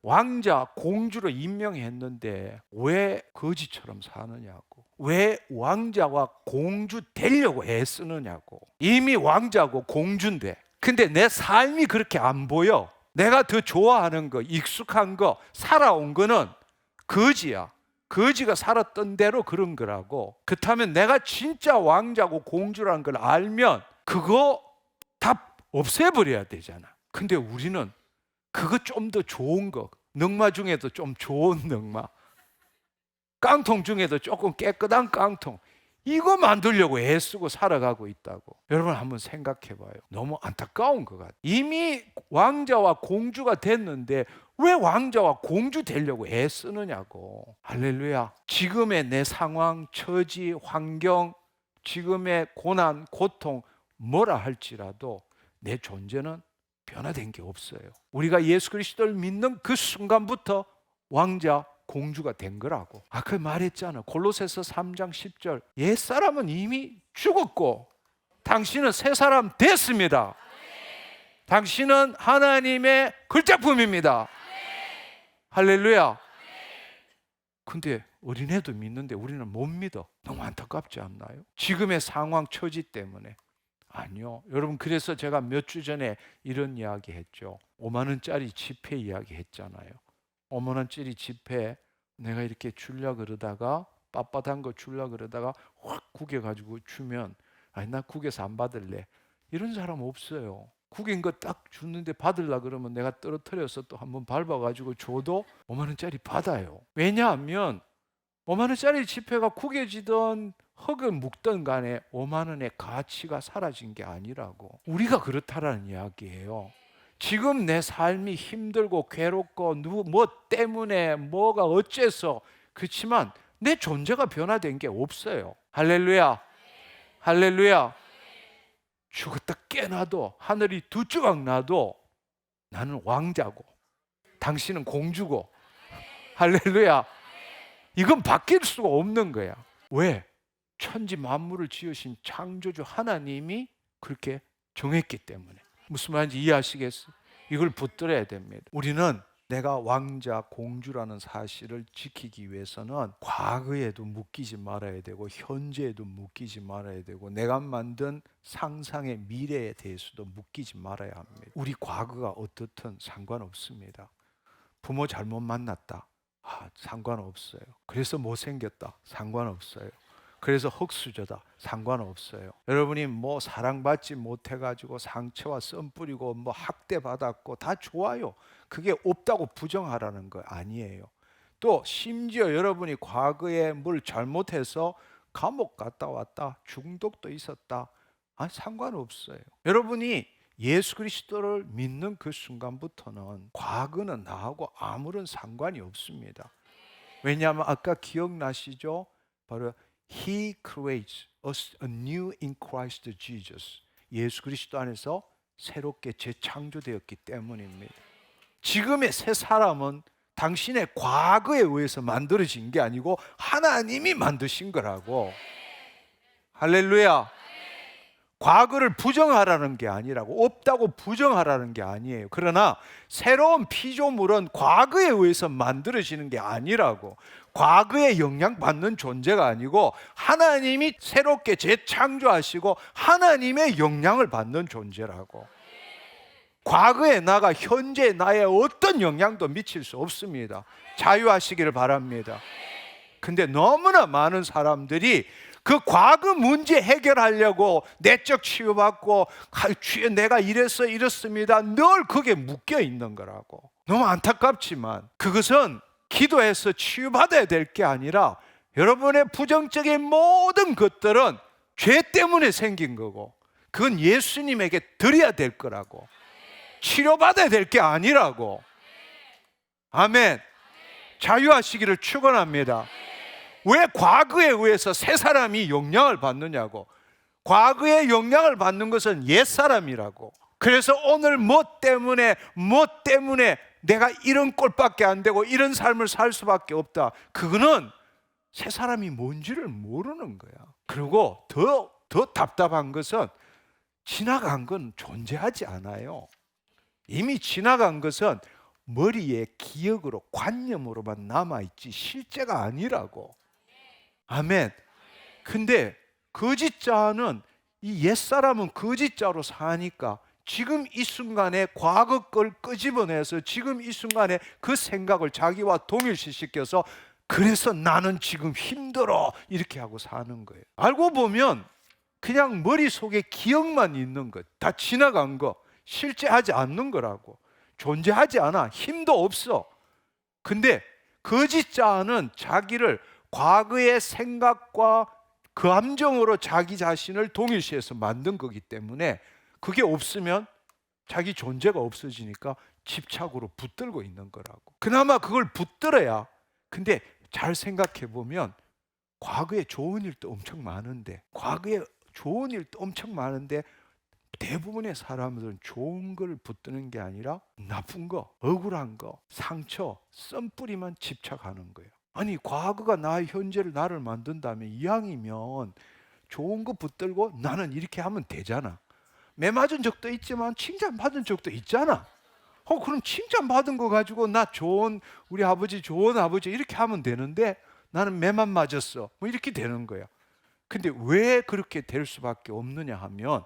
왕자, 공주로 임명했는데 왜 거지처럼 사느냐고. 왜 왕자와 공주 되려고 애쓰느냐고. 이미 왕자고 공주인데, 근데 내 삶이 그렇게 안 보여. 내가 더 좋아하는 거, 익숙한 거, 살아온 거는 거지야. 거지가 살았던 대로 그런 거라고. 그렇다면 내가 진짜 왕자고 공주라는 걸 알면 그거 다 없애버려야 되잖아. 근데 우리는 그거 좀 더 좋은 거, 넝마 중에도 좀 좋은 넝마, 깡통 중에도 조금 깨끗한 깡통, 이거 만들려고 애쓰고 살아가고 있다고. 여러분 한번 생각해 봐요. 너무 안타까운 것 같아요. 이미 왕자와 공주가 됐는데 왜 왕자와 공주 되려고 애쓰느냐고. 할렐루야. 지금의 내 상황, 처지, 환경, 지금의 고난, 고통 뭐라 할지라도 내 존재는 변화된 게 없어요. 우리가 예수 그리스도를 믿는 그 순간부터 왕자, 공주가 된 거라고. 아까 말했잖아. 골로새서 3장 10절. 옛사람은 이미 죽었고 당신은 새 사람 됐습니다. 당신은 하나님의 걸작품입니다. 할렐루야. 근데 어린애도 믿는데 우리는 못 믿어. 너무 안타깝지 않나요? 지금의 상황, 처지 때문에. 아니요. 여러분, 그래서 제가 몇 주 전에 이런 이야기 했죠. 5만 원짜리 지폐 이야기 했잖아요. 5만 원짜리 지폐 내가 이렇게 주려고 그러다가 빳빳한 거 주려고 그러다가 확 구겨가지고 주면 아니 나 구겨서 안 받을래. 이런 사람 없어요. 구긴 거 딱 주는데 받으려고 그러면 내가 떨어뜨려서 또 한번 밟아가지고 줘도 5만 원짜리 받아요. 왜냐하면 5만 원짜리 지폐가 구겨지던 흙을 묵던 간에 5만 원의 가치가 사라진 게 아니라고. 우리가 그렇다라는 이야기예요. 지금 내 삶이 힘들고 괴롭고 뭐 때문에 뭐가 어째서 그렇지만 내 존재가 변화된 게 없어요. 할렐루야. 할렐루야. 죽었다 깨나도 하늘이 두 조각 나도 나는 왕자고 당신은 공주고. 할렐루야. 이건 바뀔 수가 없는 거야. 왜? 천지 만물을 지으신 창조주 하나님이 그렇게 정했기 때문에. 무슨 말인지 이해하시겠어요? 이걸 붙들어야 됩니다. 우리는 내가 왕자, 공주라는 사실을 지키기 위해서는 과거에도 묶이지 말아야 되고 현재에도 묶이지 말아야 되고 내가 만든 상상의 미래에 대해서도 묶이지 말아야 합니다. 우리 과거가 어떻든 상관없습니다. 부모 잘못 만났다. 상관없어요. 그래서 못생겼다. 상관없어요. 그래서 흙수저다. 상관없어요. 여러분이 뭐 사랑받지 못해가지고 상처와 썸 뿌리고 뭐 학대받았고 다 좋아요. 그게 없다고 부정하라는 거 아니에요. 또 심지어 여러분이 과거에 뭘 잘못해서 감옥 갔다 왔다, 중독도 있었다, 상관없어요. 여러분이 예수 그리스도를 믿는 그 순간부터는 과거는 나하고 아무런 상관이 없습니다. 왜냐하면 아까 기억나시죠? 바로 He creates us anew in Christ Jesus. 예수 그리스도 안에서 새롭게 재창조되었기 때문입니다. 지금의 새 사람은 당신의 과거에 의해서 만들어진 게 아니고 하나님이 만드신 거라고. 할렐루야. 과거를 부정하라는 게 아니라고, 없다고 부정하라는 게 아니에요. 그러나 새로운 피조물은 과거에 의해서 만들어지는 게 아니라고. 과거에 영향받는 존재가 아니고 하나님이 새롭게 재창조하시고 하나님의 영향을 받는 존재라고. 과거의 나가 현재 나의 어떤 영향도 미칠 수 없습니다. 자유하시기를 바랍니다. 근데 너무나 많은 사람들이 그 과거 문제 해결하려고 내적 치유받고 내가 이래서 이렇습니다. 늘 그게 묶여 있는 거라고. 너무 안타깝지만 그것은 기도해서 치유받아야 될 게 아니라 여러분의 부정적인 모든 것들은 죄 때문에 생긴 거고 그건 예수님에게 드려야 될 거라고. 치료받아야 될 게 아니라고. 아멘. 자유하시기를 축원합니다. 왜 과거에 의해서 새 사람이 영향을 받느냐고. 과거에 영향을 받는 것은 옛사람이라고. 그래서 오늘 뭐 때문에 내가 이런 꼴밖에 안 되고 이런 삶을 살 수밖에 없다. 그거는 새 사람이 뭔지를 모르는 거야. 그리고 더 답답한 것은 지나간 건 존재하지 않아요. 이미 지나간 것은 머리에 기억으로 관념으로만 남아있지 실제가 아니라고. 아멘. 근데 거짓자는 이 옛사람은 거짓자로 사니까 지금 이 순간에 과거 걸 끄집어내서 지금 이 순간에 그 생각을 자기와 동일시시켜서 그래서 나는 지금 힘들어 이렇게 하고 사는 거예요. 알고 보면 그냥 머릿속에 기억만 있는 것, 다 지나간 거, 실제 하지 않는 거라고. 존재하지 않아. 힘도 없어. 근데 거짓자는 자기를 과거의 생각과 그 감정으로 자기 자신을 동일시해서 만든 거기 때문에 그게 없으면 자기 존재가 없어지니까 집착으로 붙들고 있는 거라고. 그나마 그걸 붙들어야. 근데 잘 생각해 보면 과거에 좋은 일도 엄청 많은데, 대부분의 사람들은 좋은 걸 붙드는 게 아니라 나쁜 거, 억울한 거, 상처, 썸뿌리만 집착하는 거예요. 아니, 과거가 나의 현재를 나를 만든다면 이왕이면 좋은 거 붙들고 나는 이렇게 하면 되잖아. 매 맞은 적도 있지만 칭찬받은 적도 있잖아. 그럼 칭찬받은 거 가지고 나 좋은 우리 아버지, 좋은 아버지 이렇게 하면 되는데 나는 매만 맞았어. 뭐 이렇게 되는 거야. 근데 왜 그렇게 될 수밖에 없느냐 하면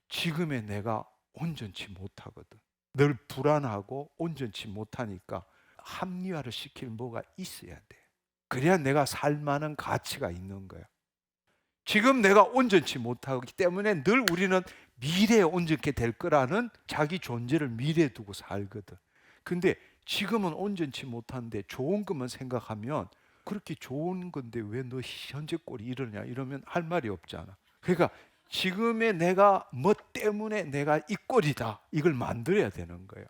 지금의 내가 온전치 못하거든. 늘 불안하고 온전치 못하니까 합리화를 시킬 뭐가 있어야 돼. 그래야 내가 살만한 가치가 있는 거야. 지금 내가 온전치 못하기 때문에 늘 우리는 미래에 온전케 될 거라는 자기 존재를 미래에 두고 살거든. 근데 지금은 온전치 못한데 좋은 것만 생각하면 그렇게 좋은 건데 왜 너 현재 꼴이 이러냐 이러면 할 말이 없잖아. 그러니까 지금의 내가 뭐 때문에 내가 이 꼴이다 이걸 만들어야 되는 거예요.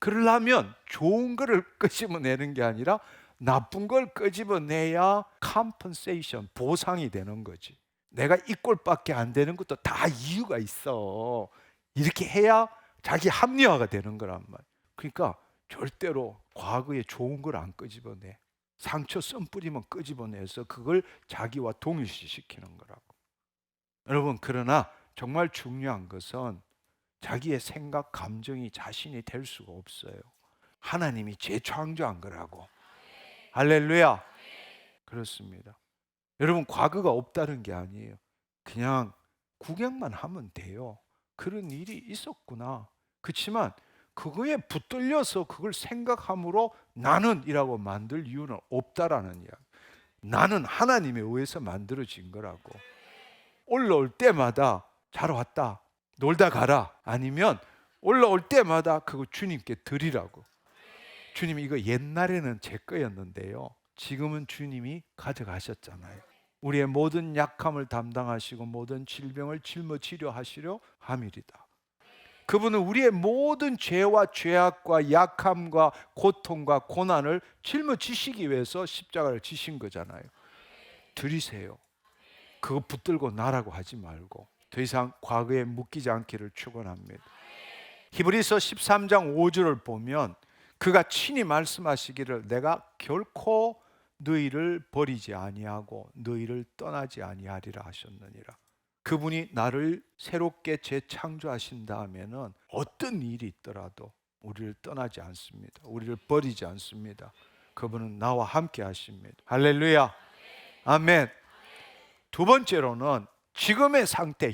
그러려면 좋은 거를 끄집어내는 게 아니라 나쁜 걸 끄집어내야 컴pen세이션, 보상이 되는 거지. 내가 이 꼴밖에 안 되는 것도 다 이유가 있어. 이렇게 해야 자기 합리화가 되는 거란 말이야. 그러니까 절대로 과거에 좋은 걸 안 끄집어내. 상처 썸뿌리만 끄집어내서 그걸 자기와 동일시시키는 거라고. 여러분, 그러나 정말 중요한 것은 자기의 생각, 감정이 자신이 될 수가 없어요. 하나님이 재창조한 거라고. 할렐루야. 그렇습니다. 여러분, 과거가 없다는 게 아니에요. 그냥 구경만 하면 돼요. 그런 일이 있었구나. 그렇지만 그거에 붙들려서 그걸 생각함으로 나는이라고 만들 이유는 없다라는 이야기. 나는 하나님에 의해서 만들어진 거라고. 올라올 때마다 잘 왔다, 놀다 가라. 아니면 올라올 때마다 그거 주님께 드리라고. 주님이 이거 옛날에는 제 거였는데요, 지금은 주님이 가져가셨잖아요. 우리의 모든 약함을 담당하시고 모든 질병을 짊어지려 하시려 함이리다. 그분은 우리의 모든 죄와 죄악과 약함과 고통과 고난을 짊어지시기 위해서 십자가를 지신 거잖아요. 드리세요. 그거 붙들고 나라고 하지 말고 더 이상 과거에 묶이지 않기를 축원합니다. 히브리서 13장 5절을 보면 그가 친히 말씀하시기를 내가 결코 너희를 버리지 아니하고 너희를 떠나지 아니하리라 하셨느니라. 그분이 나를 새롭게 재창조하신 다음에는 어떤 일이 있더라도 우리를 떠나지 않습니다. 우리를 버리지 않습니다. 그분은 나와 함께 하십니다. 할렐루야. 아멘. 두 번째로는 지금의 상태,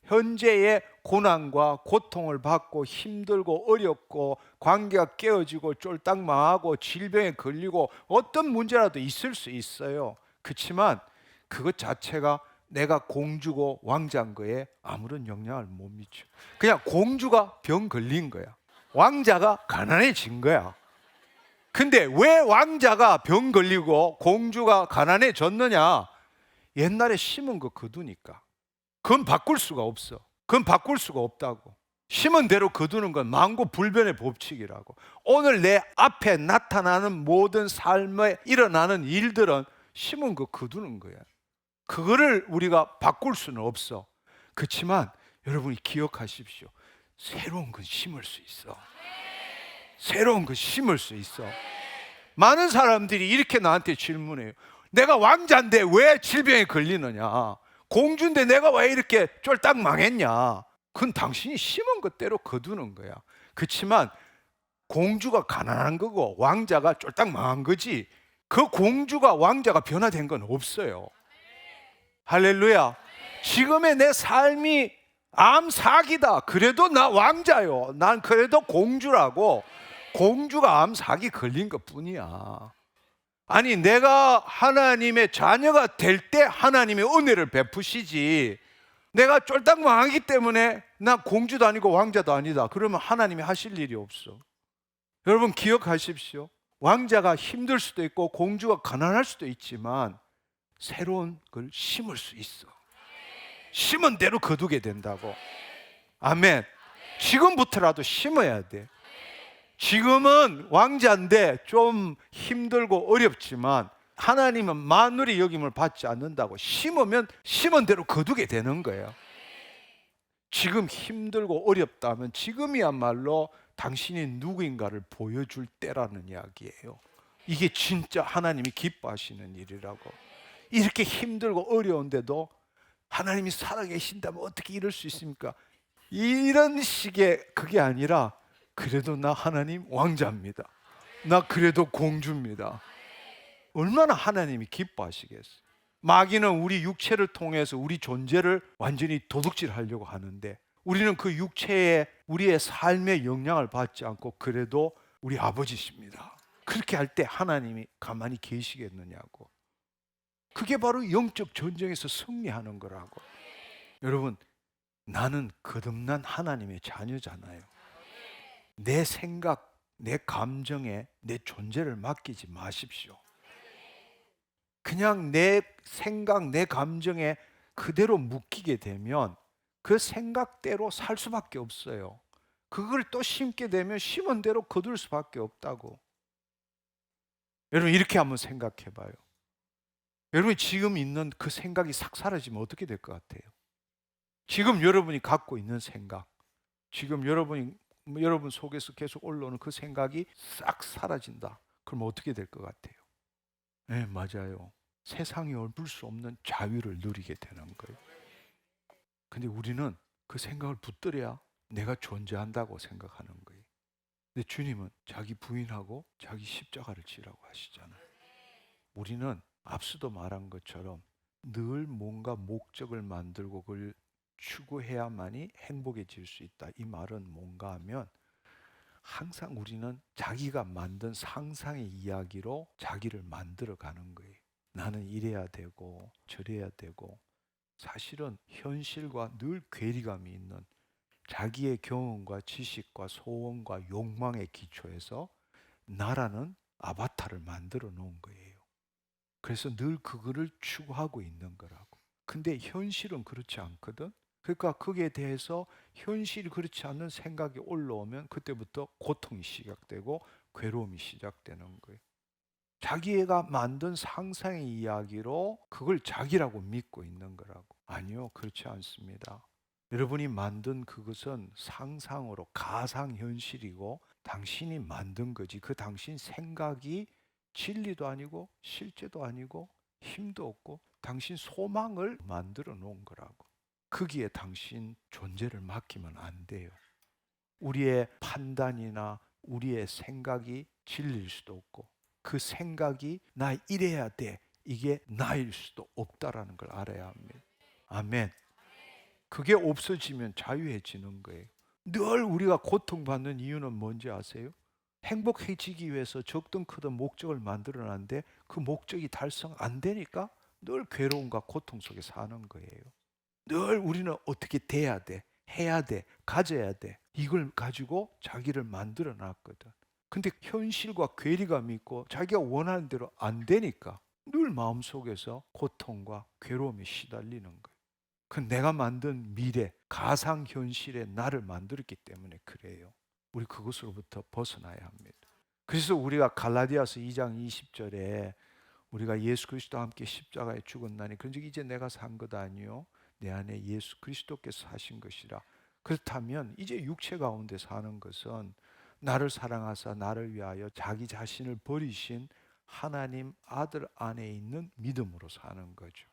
현재의 고난과 고통을 받고 힘들고 어렵고 관계가 깨어지고 쫄딱 망하고 질병에 걸리고 어떤 문제라도 있을 수 있어요. 그렇지만 그것 자체가 내가 공주고 왕자인 거에 아무런 영향을 못 미쳐. 그냥 공주가 병 걸린 거야. 왕자가 가난해진 거야. 근데 왜 왕자가 병 걸리고 공주가 가난해졌느냐? 옛날에 심은 거 거두니까. 그건 바꿀 수가 없어. 그건 바꿀 수가 없다고. 심은 대로 거두는 건 만고불변의 법칙이라고. 오늘 내 앞에 나타나는 모든 삶에 일어나는 일들은 심은 거 거두는 거야. 그거를 우리가 바꿀 수는 없어. 그렇지만 여러분이 기억하십시오. 새로운 건 심을 수 있어. 새로운 건 심을 수 있어. 많은 사람들이 이렇게 나한테 질문해요. 내가 왕자인데 왜 질병에 걸리느냐? 공주인데 내가 왜 이렇게 쫄딱 망했냐? 그건 당신이 심은 것대로 거두는 거야. 그렇지만 공주가 가난한 거고 왕자가 쫄딱 망한 거지, 그 공주가 왕자가 변화된 건 없어요. 할렐루야. 지금의 내 삶이 암 사기다. 그래도 나 왕자요. 난 그래도 공주라고. 공주가 암 사기 걸린 것 뿐이야. 아니, 내가 하나님의 자녀가 될 때 하나님의 은혜를 베푸시지, 내가 쫄딱 망하기 때문에 나 공주도 아니고 왕자도 아니다 그러면 하나님이 하실 일이 없어. 여러분 기억하십시오. 왕자가 힘들 수도 있고 공주가 가난할 수도 있지만 새로운 걸 심을 수 있어. 심은 대로 거두게 된다고. 아멘. 지금부터라도 심어야 돼. 지금은 왕자인데 좀 힘들고 어렵지만 하나님은 만물의 여김을 받지 않는다고. 심으면 심은 대로 거두게 되는 거예요. 지금 힘들고 어렵다면 지금이야말로 당신이 누구인가를 보여줄 때라는 이야기예요. 이게 진짜 하나님이 기뻐하시는 일이라고. 이렇게 힘들고 어려운데도 하나님이 살아계신다면 어떻게 이럴 수 있습니까? 이런 식의 그게 아니라 그래도 나 하나님 왕자입니다. 나 그래도 공주입니다. 얼마나 하나님이 기뻐하시겠어요. 마귀는 우리 육체를 통해서 우리 존재를 완전히 도둑질하려고 하는데 우리는 그 육체에 우리의 삶의 영향을 받지 않고 그래도 우리 아버지십니다. 그렇게 할 때 하나님이 가만히 계시겠느냐고. 그게 바로 영적 전쟁에서 승리하는 거라고. 여러분, 나는 거듭난 하나님의 자녀잖아요. 내 생각, 내 감정에 내 존재를 맡기지 마십시오. 그냥 내 생각, 내 감정에 그대로 묶이게 되면 그 생각대로 살 수밖에 없어요. 그걸 또 심게 되면 심은 대로 거둘 수밖에 없다고. 여러분, 이렇게 한번 생각해 봐요. 여러분이 지금 있는 그 생각이 싹 사라지면 어떻게 될 것 같아요? 지금 여러분이 갖고 있는 생각, 지금 여러분 속에서 계속 올라오는 그 생각이 싹 사라진다. 그럼 어떻게 될 것 같아요? 네, 맞아요. 세상이 얻을 수 없는 자유를 누리게 되는 거예요. 근데 우리는 그 생각을 붙들어야 내가 존재한다고 생각하는 거예요. 근데 주님은 자기 부인하고 자기 십자가를 지라고 하시잖아요. 우리는 앞서도 말한 것처럼 늘 뭔가 목적을 만들고 그걸 추구해야만이 행복해질 수 있다. 이 말은 뭔가 하면 항상 우리는 자기가 만든 상상의 이야기로 자기를 만들어 가는 거예요. 나는 이래야 되고 저래야 되고, 사실은 현실과 늘 괴리감이 있는 자기의 경험과 지식과 소원과 욕망의 기초에서 나라는 아바타를 만들어 놓은 거예요. 그래서 늘 그거를 추구하고 있는 거라고. 근데 현실은 그렇지 않거든. 그러니까 거기에 대해서 현실이 그렇지 않은 생각이 올라오면 그때부터 고통이 시작되고 괴로움이 시작되는 거예요. 자기가 만든 상상의 이야기로 그걸 자기라고 믿고 있는 거라고. 아니요, 그렇지 않습니다. 여러분이 만든 그것은 상상으로 가상현실이고 당신이 만든 거지. 그 당신 생각이 진리도 아니고 실제도 아니고 힘도 없고 당신 소망을 만들어 놓은 거라고. 거기에 당신 존재를 맡기면 안 돼요. 우리의 판단이나 우리의 생각이 진리일 수도 없고 그 생각이 나 이래야 돼, 이게 나일 수도 없다라는 걸 알아야 합니다. 아멘. 그게 없어지면 자유해지는 거예요. 늘 우리가 고통받는 이유는 뭔지 아세요? 행복해지기 위해서 적든 크든 목적을 만들어놨는데 그 목적이 달성 안 되니까 늘 괴로움과 고통 속에 사는 거예요. 늘 우리는 어떻게 돼야 돼, 해야 돼, 가져야 돼, 이걸 가지고 자기를 만들어 놨거든. 근데 현실과 괴리감이 있고 자기가 원하는 대로 안 되니까 늘 마음속에서 고통과 괴로움에 시달리는 거예요. 그 내가 만든 미래, 가상현실에 나를 만들었기 때문에 그래요. 우리 그것으로부터 벗어나야 합니다. 그래서 우리가 갈라디아서 2장 20절에 우리가 예수 그리스도와 함께 십자가에 죽었나니 그런즉 이제 내가 산 것 아니요 내 안에 예수 그리스도께서 사신 것이라. 그렇다면 이제 육체 가운데 사는 것은 나를 사랑하사 나를 위하여 자기 자신을 버리신 하나님 아들 안에 있는 믿음으로 사는 거죠.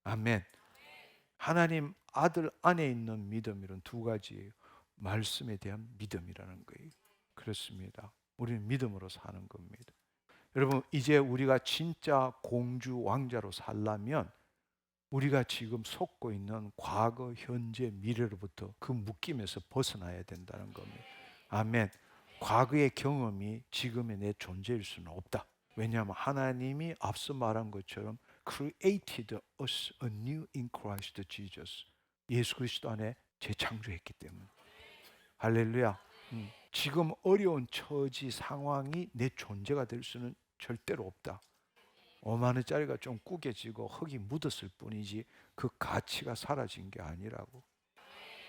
아멘. 하나님 아들 안에 있는 믿음이란 두 가지예요. 말씀에 대한 믿음이라는 거예요. 그렇습니다. 우리는 믿음으로 사는 겁니다. 여러분, 이제 우리가 진짜 공주 왕자로 살려면 우리가 지금 속고 있는 과거, 현재, 미래로부터 그 묶임에서 벗어나야 된다는 겁니다. 아멘. 과거의 경험이 지금의 내 존재일 수는 없다. 왜냐하면 하나님이 앞서 말한 것처럼 created us anew in Christ Jesus. 예수 그리스도 안에 재창조했기 때문에. 할렐루야. 지금 어려운 처지 상황이 내 존재가 될 수는 절대로 없다. 5만 원짜리가 좀 구겨지고 흙이 묻었을 뿐이지 그 가치가 사라진 게 아니라고.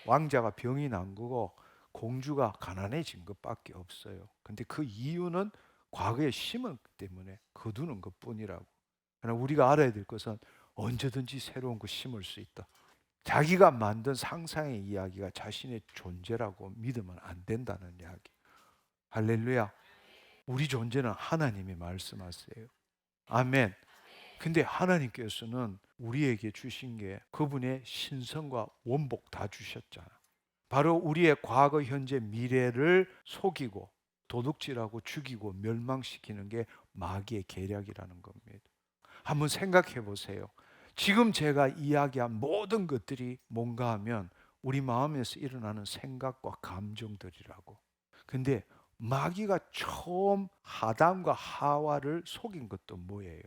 왕자가 병이 난 거고 공주가 가난해진 것밖에 없어요. 근데 그 이유는 과거에 심은 때문에 거두는 것뿐이라고. 그러나 우리가 알아야 될 것은 언제든지 새로운 거 심을 수 있다. 자기가 만든 상상의 이야기가 자신의 존재라고 믿으면 안 된다는 이야기. 할렐루야. 우리 존재는 하나님이 말씀하세요. 아멘. 근데 하나님께서는 우리에게 주신 게 그분의 신성과 원복 다 주셨잖아. 바로 우리의 과거, 현재, 미래를 속이고 도둑질하고 죽이고 멸망시키는 게 마귀의 계략이라는 겁니다. 한번 생각해 보세요. 지금 제가 이야기한 모든 것들이 뭔가 하면 우리 마음에서 일어나는 생각과 감정들이라고. 근데 마귀가 처음 아담과 하와를 속인 것도 뭐예요?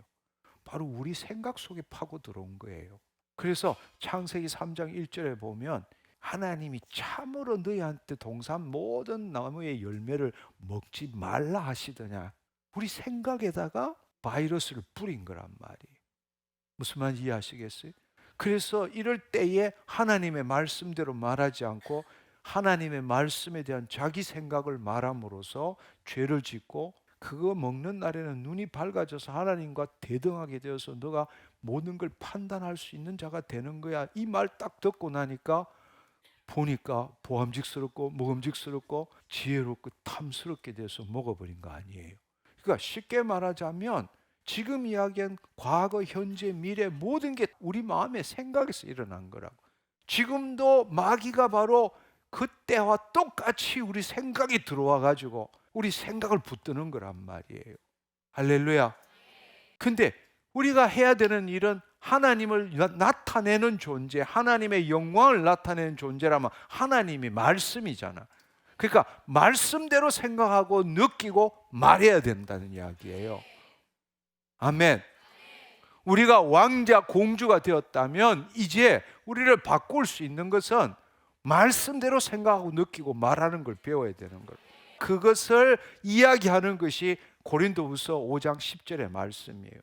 바로 우리 생각 속에 파고 들어온 거예요. 그래서 창세기 3장 1절에 보면 하나님이 참으로 너희한테 동산 모든 나무의 열매를 먹지 말라 하시더냐. 우리 생각에다가 바이러스를 뿌린 거란 말이에요. 무슨 말인지 이해하시겠어요? 그래서 이럴 때에 하나님의 말씀대로 말하지 않고 하나님의 말씀에 대한 자기 생각을 말함으로써 죄를 짓고 그거 먹는 날에는 눈이 밝아져서 하나님과 대등하게 되어서 너가 모든 걸 판단할 수 있는 자가 되는 거야. 이 말 딱 듣고 나니까 보니까 보암직스럽고 먹음직스럽고 지혜롭고 탐스럽게 돼서 먹어버린 거 아니에요. 그러니까 쉽게 말하자면 지금 이야기한 과거, 현재, 미래 모든 게 우리 마음의 생각에서 일어난 거라고. 지금도 마귀가 바로 그때와 똑같이 우리 생각이 들어와 가지고 우리 생각을 붙드는 거란 말이에요. 할렐루야. 근데 우리가 해야 되는 일은 하나님을 나타내는 존재, 하나님의 영광을 나타내는 존재라면 하나님이 말씀이잖아. 그러니까 말씀대로 생각하고 느끼고 말해야 된다는 이야기예요. 아멘. 우리가 왕자 공주가 되었다면 이제 우리를 바꿀 수 있는 것은 말씀대로 생각하고 느끼고 말하는 걸 배워야 되는 거예요. 그것을 이야기하는 것이 고린도후서 5장 10절의 말씀이에요.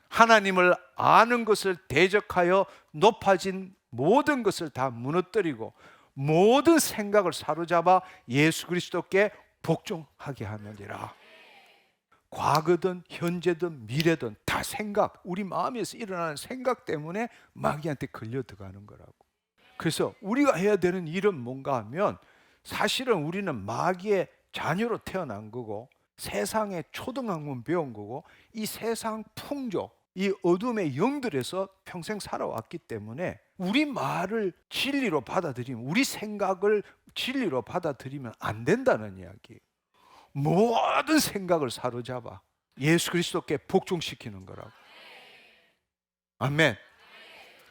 하나님을 아는 것을 대적하여 높아진 모든 것을 다 무너뜨리고 모든 생각을 사로잡아 예수 그리스도께 복종하게 하느니라. 과거든 현재든 미래든 다 생각, 우리 마음에서 일어나는 생각 때문에 마귀한테 걸려 들어가는 거라고. 그래서 우리가 해야 되는 일은 뭔가 하면 사실은 우리는 마귀의 자녀로 태어난 거고 세상의 초등학문 배운 거고 이 세상 풍조, 이 어둠의 영들에서 평생 살아왔기 때문에 우리 말을 진리로 받아들이면, 우리 생각을 진리로 받아들이면 안 된다는 이야기예요. 모든 생각을 사로잡아 예수 그리스도께 복종시키는 거라고. 아멘.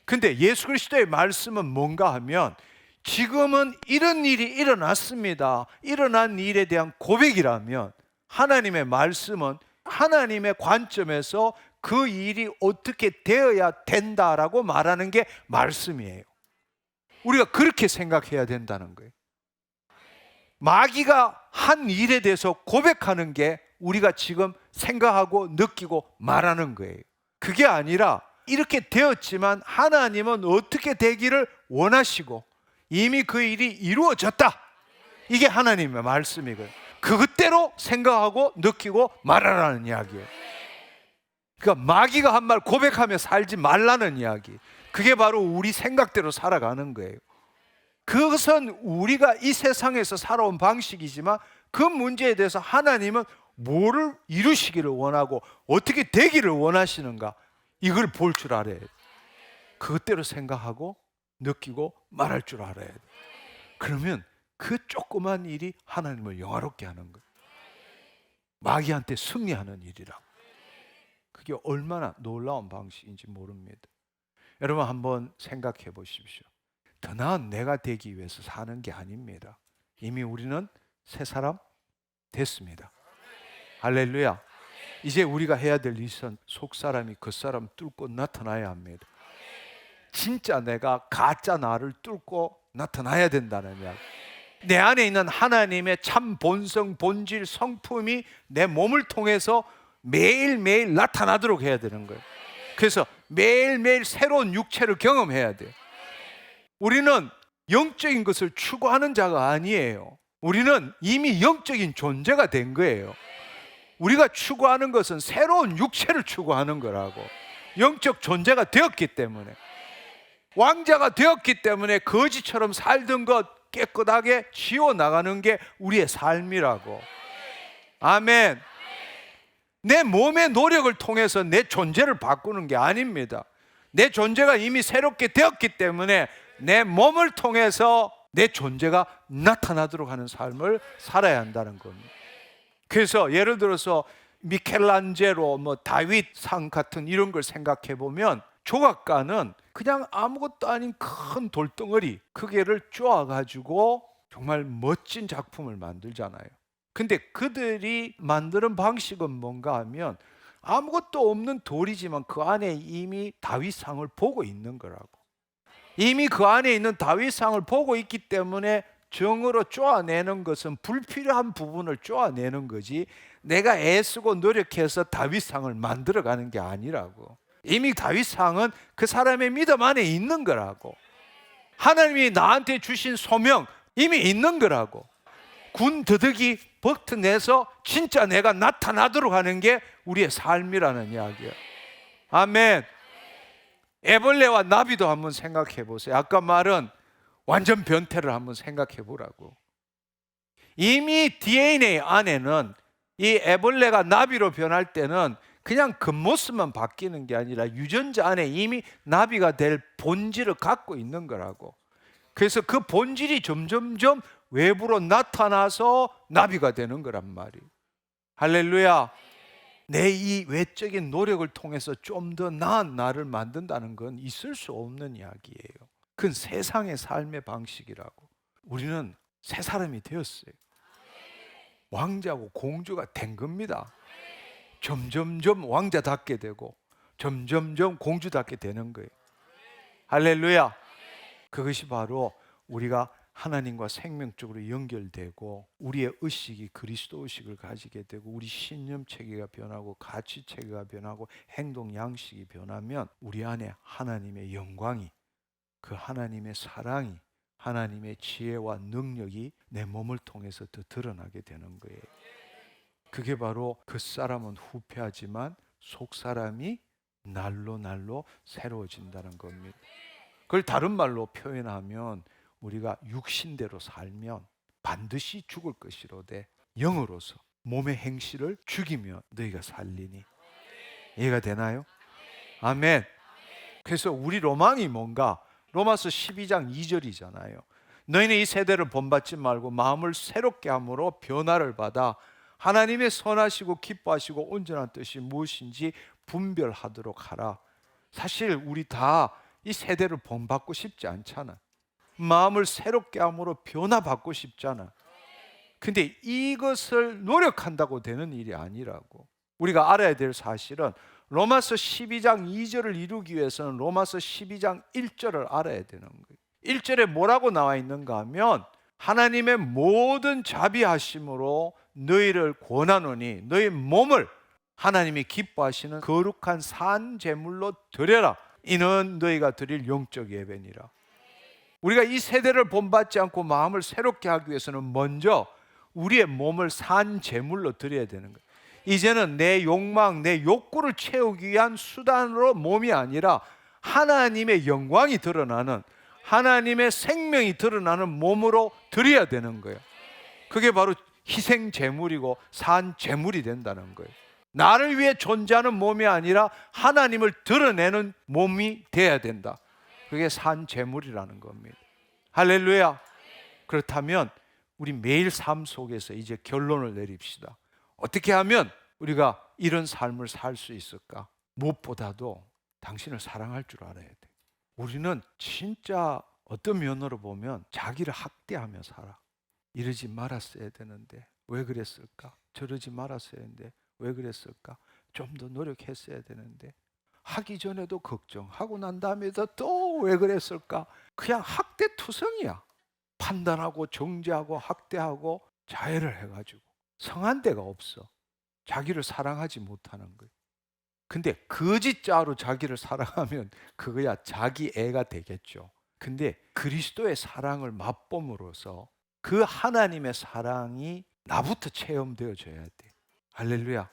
근데 예수 그리스도의 말씀은 뭔가 하면 지금은 이런 일이 일어났습니다. 일어난 일에 대한 고백이라면 하나님의 말씀은 하나님의 관점에서 그 일이 어떻게 되어야 된다라고 말하는 게 말씀이에요. 우리가 그렇게 생각해야 된다는 거예요. 마귀가 한 일에 대해서 고백하는 게 우리가 지금 생각하고 느끼고 말하는 거예요. 그게 아니라 이렇게 되었지만 하나님은 어떻게 되기를 원하시고 이미 그 일이 이루어졌다. 이게 하나님의 말씀이고요. 그것대로 생각하고 느끼고 말하라는 이야기예요. 그러니까 마귀가 한 말 고백하며 살지 말라는 이야기. 그게 바로 우리 생각대로 살아가는 거예요. 그것은 우리가 이 세상에서 살아온 방식이지만 그 문제에 대해서 하나님은 뭐를 이루시기를 원하고 어떻게 되기를 원하시는가, 이걸 볼 줄 알아야 돼. 그것대로 생각하고 느끼고 말할 줄 알아야 돼. 그러면 그 조그만 일이 하나님을 영화롭게 하는 거예요. 마귀한테 승리하는 일이라고. 그게 얼마나 놀라운 방식인지 모릅니다. 여러분 한번 생각해 보십시오. 더 나은 내가 되기 위해서 사는 게 아닙니다. 이미 우리는 새 사람 됐습니다. 할렐루야. 이제 우리가 해야 될 일은 속사람이 겉사람 뚫고 나타나야 합니다. 진짜 내가 가짜 나를 뚫고 나타나야 된다는 이야기. 내 안에 있는 하나님의 참 본성, 본질, 성품이 내 몸을 통해서 매일매일 나타나도록 해야 되는 거예요. 그래서 매일매일 새로운 육체를 경험해야 돼요. 우리는 영적인 것을 추구하는 자가 아니에요. 우리는 이미 영적인 존재가 된 거예요. 우리가 추구하는 것은 새로운 육체를 추구하는 거라고. 영적 존재가 되었기 때문에, 왕자가 되었기 때문에 거지처럼 살던 것 깨끗하게 지워나가는 게 우리의 삶이라고. 아멘. 내 몸의 노력을 통해서 내 존재를 바꾸는 게 아닙니다. 내 존재가 이미 새롭게 되었기 때문에 내 몸을 통해서 내 존재가 나타나도록 하는 삶을 살아야 한다는 겁니다. 그래서 예를 들어서 미켈란젤로, 다윗 상 같은 이런 걸 생각해 보면 조각가는 그냥 아무것도 아닌 큰 돌덩어리 크기를 쪼아가지고 정말 멋진 작품을 만들잖아요. 근데 그들이 만드는 방식은 뭔가 하면 아무것도 없는 돌이지만 그 안에 이미 다윗상을 보고 있는 거라고. 이미 그 안에 있는 다윗상을 보고 있기 때문에 정으로 쪼아내는 것은 불필요한 부분을 쪼아내는 거지, 내가 애쓰고 노력해서 다윗상을 만들어가는 게 아니라고. 이미 다윗상은 그 사람의 믿음 안에 있는 거라고. 하나님이 나한테 주신 소명 이미 있는 거라고. 군 더덕이 버텨내서 진짜 내가 나타나도록 하는 게 우리의 삶이라는 이야기예요. 아멘. 애벌레와 나비도 한번 생각해 보세요. 아까 말은 완전 변태를 한번 생각해 보라고. 이미 DNA 안에는 이 애벌레가 나비로 변할 때는 그냥 겉모습만 바뀌는 게 아니라 유전자 안에 이미 나비가 될 본질을 갖고 있는 거라고. 그래서 그 본질이 점점점 외부로 나타나서 나비가 되는 거란 말이에요. 할렐루야. 내 이 외적인 노력을 통해서 좀 더 나은 나를 만든다는 건 있을 수 없는 이야기예요. 그건 세상의 삶의 방식이라고. 우리는 새 사람이 되었어요. 왕자고 공주가 된 겁니다. 점점점 왕자답게 되고 점점점 공주답게 되는 거예요. 할렐루야. 그것이 바로 우리가 하나님과 생명적으로 연결되고 우리의 의식이 그리스도 의식을 가지게 되고 우리 신념 체계가 변하고 가치 체계가 변하고 행동 양식이 변하면 우리 안에 하나님의 영광이, 그 하나님의 사랑이, 하나님의 지혜와 능력이 내 몸을 통해서 더 드러나게 되는 거예요. 그게 바로 겉사람은 후패하지만 속사람이 날로 날로 새로워진다는 겁니다. 그걸 다른 말로 표현하면 우리가 육신대로 살면 반드시 죽을 것이로되 영으로서 몸의 행실을 죽이며 너희가 살리니. 이해가 되나요? 아멘. 그래서 우리 로망이 뭔가? 로마서 12장 2절이잖아요. 너희는 이 세대를 본받지 말고 마음을 새롭게 함으로 변화를 받아 하나님의 선하시고 기뻐하시고 온전한 뜻이 무엇인지 분별하도록 하라. 사실 우리 다 이 세대를 본받고 싶지 않잖아. 마음을 새롭게 함으로 변화받고 싶잖아. 근데 이것을 노력한다고 되는 일이 아니라고. 우리가 알아야 될 사실은 로마서 12장 2절을 이루기 위해서는 로마서 12장 1절을 알아야 되는 거예요. 1절에 뭐라고 나와 있는가 하면 하나님의 모든 자비하심으로 너희를 권하노니 너희 몸을 하나님이 기뻐하시는 거룩한 산 제물로 드려라. 이는 너희가 드릴 영적 예배니라. 우리가 이 세대를 본받지 않고 마음을 새롭게 하기 위해서는 먼저 우리의 몸을 산 제물로 드려야 되는 거예요. 이제는 내 욕망, 내 욕구를 채우기 위한 수단으로 몸이 아니라 하나님의 영광이 드러나는, 하나님의 생명이 드러나는 몸으로 드려야 되는 거예요. 그게 바로 희생 제물이고 산 제물이 된다는 거예요. 나를 위해 존재하는 몸이 아니라 하나님을 드러내는 몸이 돼야 된다. 그게 산 제물이라는 겁니다. 할렐루야. 그렇다면 우리 매일 삶 속에서 이제 결론을 내립시다. 어떻게 하면 우리가 이런 삶을 살 수 있을까? 무엇보다도 당신을 사랑할 줄 알아야 돼. 우리는 진짜 어떤 면으로 보면 자기를 학대하며 살아. 이러지 말았어야 되는데 왜 그랬을까? 저러지 말았어야 했는데 왜 그랬을까? 좀 더 노력했어야 되는데, 하기 전에도 걱정, 하고 난 다음에도 또 왜 그랬을까? 그냥 학대투성이야. 판단하고 정죄하고 학대하고 자해를 해가지고 성한 데가 없어. 자기를 사랑하지 못하는 거예요. 근데 거짓자로 자기를 사랑하면 그거야 자기 애가 되겠죠. 근데 그리스도의 사랑을 맛봄으로써 그 하나님의 사랑이 나부터 체험되어져야 돼. 할렐루야.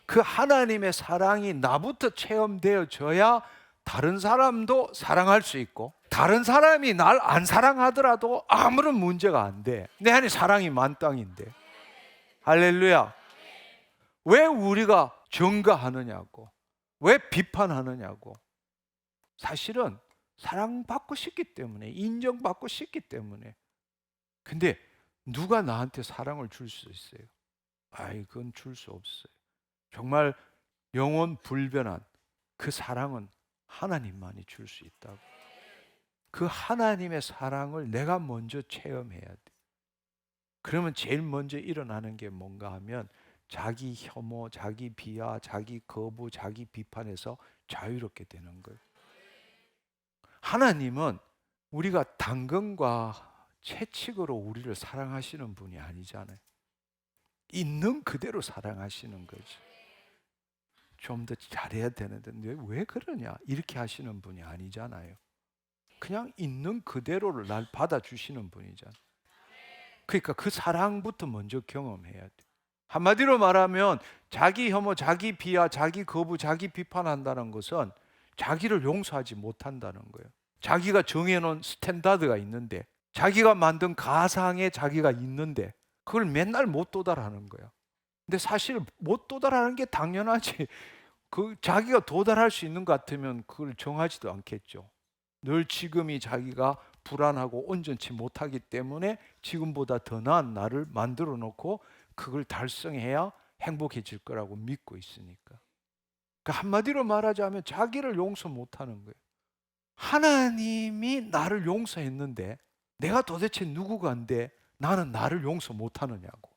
그 하나님의 사랑이 나부터 체험되어져야 다른 사람도 사랑할 수 있고, 다른 사람이 날 안 사랑하더라도 아무런 문제가 안 돼. 내 안에 사랑이 만땅인데. 할렐루야. 왜 우리가 정가하느냐고, 왜 비판하느냐고. 사실은 사랑받고 싶기 때문에, 인정받고 싶기 때문에. 근데 누가 나한테 사랑을 줄 수 있어요? 아이, 그건 줄 수 없어요. 정말 영원 불변한 그 사랑은 하나님만이 줄 수 있다고. 그 하나님의 사랑을 내가 먼저 체험해야 돼. 그러면 제일 먼저 일어나는 게 뭔가 하면 자기 혐오, 자기 비하, 자기 거부, 자기 비판에서 자유롭게 되는 거예요. 하나님은 우리가 당근과 채찍으로 우리를 사랑하시는 분이 아니잖아요. 있는 그대로 사랑하시는 거죠. 좀 더 잘해야 되는데 왜 그러냐 이렇게 하시는 분이 아니잖아요. 그냥 있는 그대로를 날 받아주시는 분이잖아요. 그러니까 그 사랑부터 먼저 경험해야 돼. 한마디로 말하면 자기 혐오, 자기 비하, 자기 거부, 자기 비판한다는 것은 자기를 용서하지 못한다는 거예요. 자기가 정해놓은 스탠다드가 있는데, 자기가 만든 가상에 자기가 있는데 그걸 맨날 못 도달하는 거야. 근데 사실 못 도달하는 게 당연하지. 그 자기가 도달할 수 있는 것 같으면 그걸 정하지도 않겠죠. 늘 지금이 자기가 불안하고 온전치 못하기 때문에 지금보다 더 나은 나를 만들어 놓고 그걸 달성해야 행복해질 거라고 믿고 있으니까. 그러니까 한마디로 말하자면 자기를 용서 못하는 거예요. 하나님이 나를 용서했는데 내가 도대체 누구간데 나는 나를 용서 못하느냐고.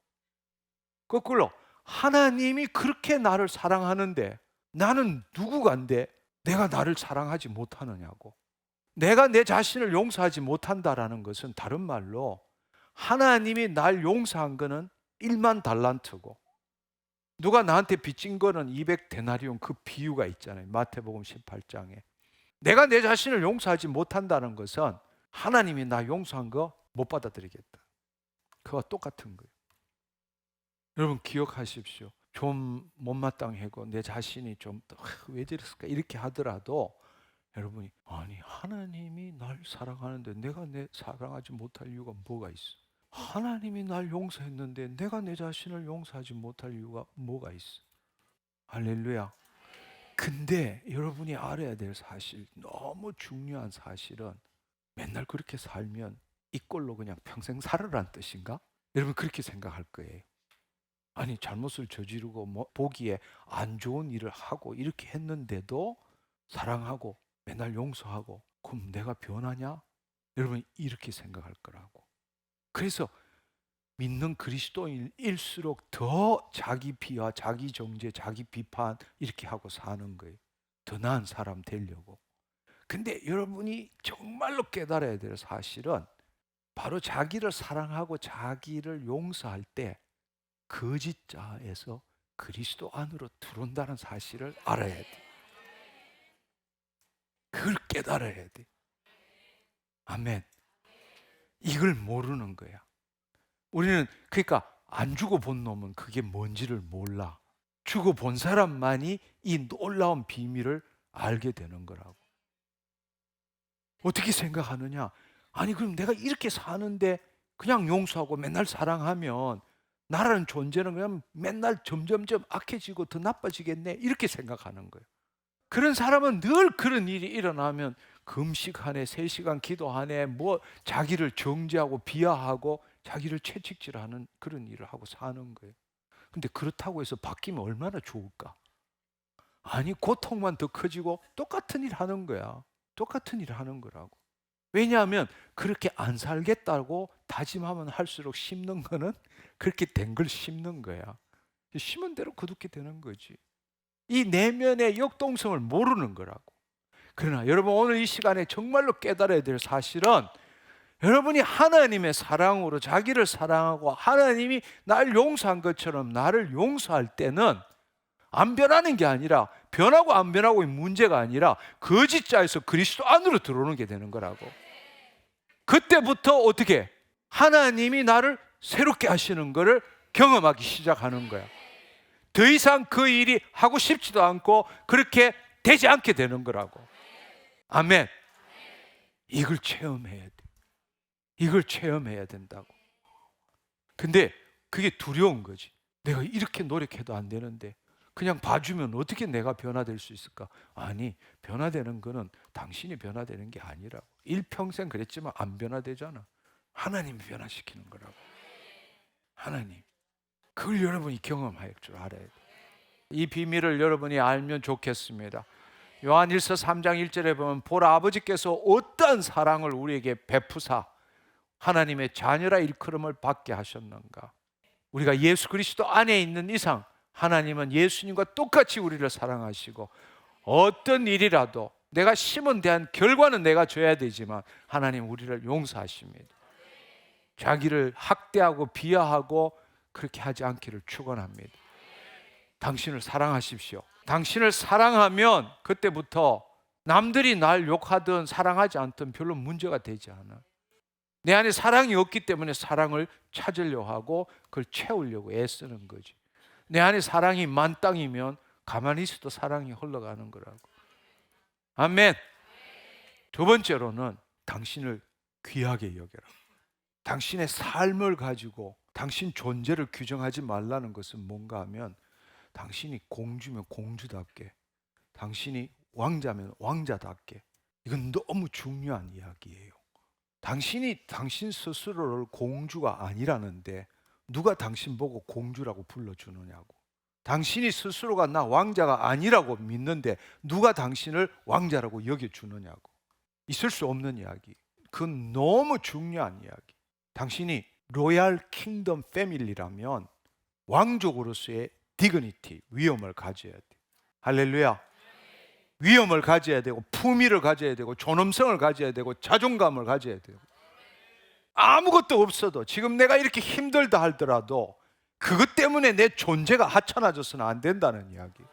거꾸로 하나님이 그렇게 나를 사랑하는데 나는 누구간데 내가 나를 사랑하지 못하느냐고. 내가 내 자신을 용서하지 못한다라는 것은 다른 말로 하나님이 날 용서한 거는 1만 달란트고 누가 나한테 빚진 거는 200데나리온 그 비유가 있잖아요. 마태복음 18장에. 내가 내 자신을 용서하지 못한다는 것은 하나님이 나 용서한 거 못 받아들이겠다. 그와 똑같은 거예요. 여러분 기억하십시오. 좀 못마땅하고 내 자신이 좀 왜 저랬을까 이렇게 하더라도 여러분이 아니 하나님이 날 사랑하는데 내가 내 사랑하지 못할 이유가 뭐가 있어? 하나님이 날 용서했는데 내가 내 자신을 용서하지 못할 이유가 뭐가 있어? 할렐루야. 근데 여러분이 알아야 될 사실, 너무 중요한 사실은 맨날 그렇게 살면 이 꼴로 그냥 평생 살으란 뜻인가? 여러분 그렇게 생각할 거예요. 아니 잘못을 저지르고 보기에 안 좋은 일을 하고 이렇게 했는데도 사랑하고 맨날 용서하고 그럼 내가 변하냐? 여러분 이렇게 생각할 거라고. 그래서 믿는 그리스도인일수록 더 자기 비하, 자기 정죄, 자기 비판 이렇게 하고 사는 거예요. 더 나은 사람 되려고. 근데 여러분이 정말로 깨달아야 될 사실은 바로 자기를 사랑하고 자기를 용서할 때 거짓자에서 그리스도 안으로 들어온다는 사실을 알아야 돼. 그걸 깨달아야 돼. 아멘. 이걸 모르는 거야. 우리는 그러니까 안 죽어본 놈은 그게 뭔지를 몰라. 죽어본 사람만이 이 놀라운 비밀을 알게 되는 거라고. 어떻게 생각하느냐? 아니 그럼 내가 이렇게 사는데 그냥 용서하고 맨날 사랑하면 나라는 존재는 그냥 맨날 점점점 악해지고 더 나빠지겠네 이렇게 생각하는 거예요. 그런 사람은 늘 그런 일이 일어나면 금식하네, 3시간 기도하네, 뭐 자기를 정죄하고 비하하고 자기를 채찍질하는 그런 일을 하고 사는 거예요. 근데 그렇다고 해서 바뀌면 얼마나 좋을까? 아니 고통만 더 커지고 똑같은 일 하는 거야. 똑같은 일 하는 거라고. 왜냐하면 그렇게 안 살겠다고 다짐하면 할수록 심는 거는 그렇게 된 걸 심는 거야. 심은 대로 거두게 되는 거지. 이 내면의 역동성을 모르는 거라고. 그러나 여러분 오늘 이 시간에 정말로 깨달아야 될 사실은 여러분이 하나님의 사랑으로 자기를 사랑하고 하나님이 날 용서한 것처럼 나를 용서할 때는 안 변하는 게 아니라, 변하고 안 변하고의 문제가 아니라 거짓자에서 그리스도 안으로 들어오는 게 되는 거라고. 그때부터 어떻게 하나님이 나를 새롭게 하시는 것을 경험하기 시작하는 거야. 더 이상 그 일이 하고 싶지도 않고 그렇게 되지 않게 되는 거라고. 아멘. 이걸 체험해야 돼. 이걸 체험해야 된다고. 근데 그게 두려운 거지. 내가 이렇게 노력해도 안 되는데 그냥 봐주면 어떻게 내가 변화될 수 있을까? 아니, 변화되는 거는 당신이 변화되는 게 아니라고. 일평생 그랬지만 안 변화되잖아. 하나님이 변화시키는 거라고. 하나님. 그걸 여러분이 경험할 줄 알아야 돼. 이 비밀을 여러분이 알면 좋겠습니다. 요한일서 3장 1절에 보면 보라, 아버지께서 어떠한 사랑을 우리에게 베푸사 하나님의 자녀라 일컬음을 받게 하셨는가. 우리가 예수 그리스도 안에 있는 이상 하나님은 예수님과 똑같이 우리를 사랑하시고, 어떤 일이라도 내가 심은 대한 결과는 내가 줘야 되지만 하나님 우리를 용서하십니다. 자기를 학대하고 비하하고 그렇게 하지 않기를 축원합니다. 당신을 사랑하십시오. 당신을 사랑하면 그때부터 남들이 날 욕하든 사랑하지 않든 별로 문제가 되지 않아. 내 안에 사랑이 없기 때문에 사랑을 찾으려고 하고 그걸 채우려고 애쓰는 거지. 내 안에 사랑이 만땅이면 가만히 있어도 사랑이 흘러가는 거라고. 아멘. 두 번째로는 당신을 귀하게 여겨라. 당신의 삶을 가지고 당신 존재를 규정하지 말라는 것은 뭔가 하면, 당신이 공주면 공주답게, 당신이 왕자면 왕자답게. 이건 너무 중요한 이야기예요. 당신이 당신 스스로를 공주가 아니라는데 누가 당신 보고 공주라고 불러주느냐고. 당신이 스스로가 나 왕자가 아니라고 믿는데 누가 당신을 왕자라고 여겨주느냐고. 있을 수 없는 이야기. 그건 너무 중요한 이야기. 당신이 로얄 킹덤 패밀리라면 왕족으로서의 디그니티, 위엄을 가져야 돼. 할렐루야. 위엄을 가져야 되고 품위를 가져야 되고 존엄성을 가져야 되고 자존감을 가져야 되고. 아무것도 없어도 지금 내가 이렇게 힘들다 하더라도 그것 때문에 내 존재가 하찮아져서는 안 된다는 이야기.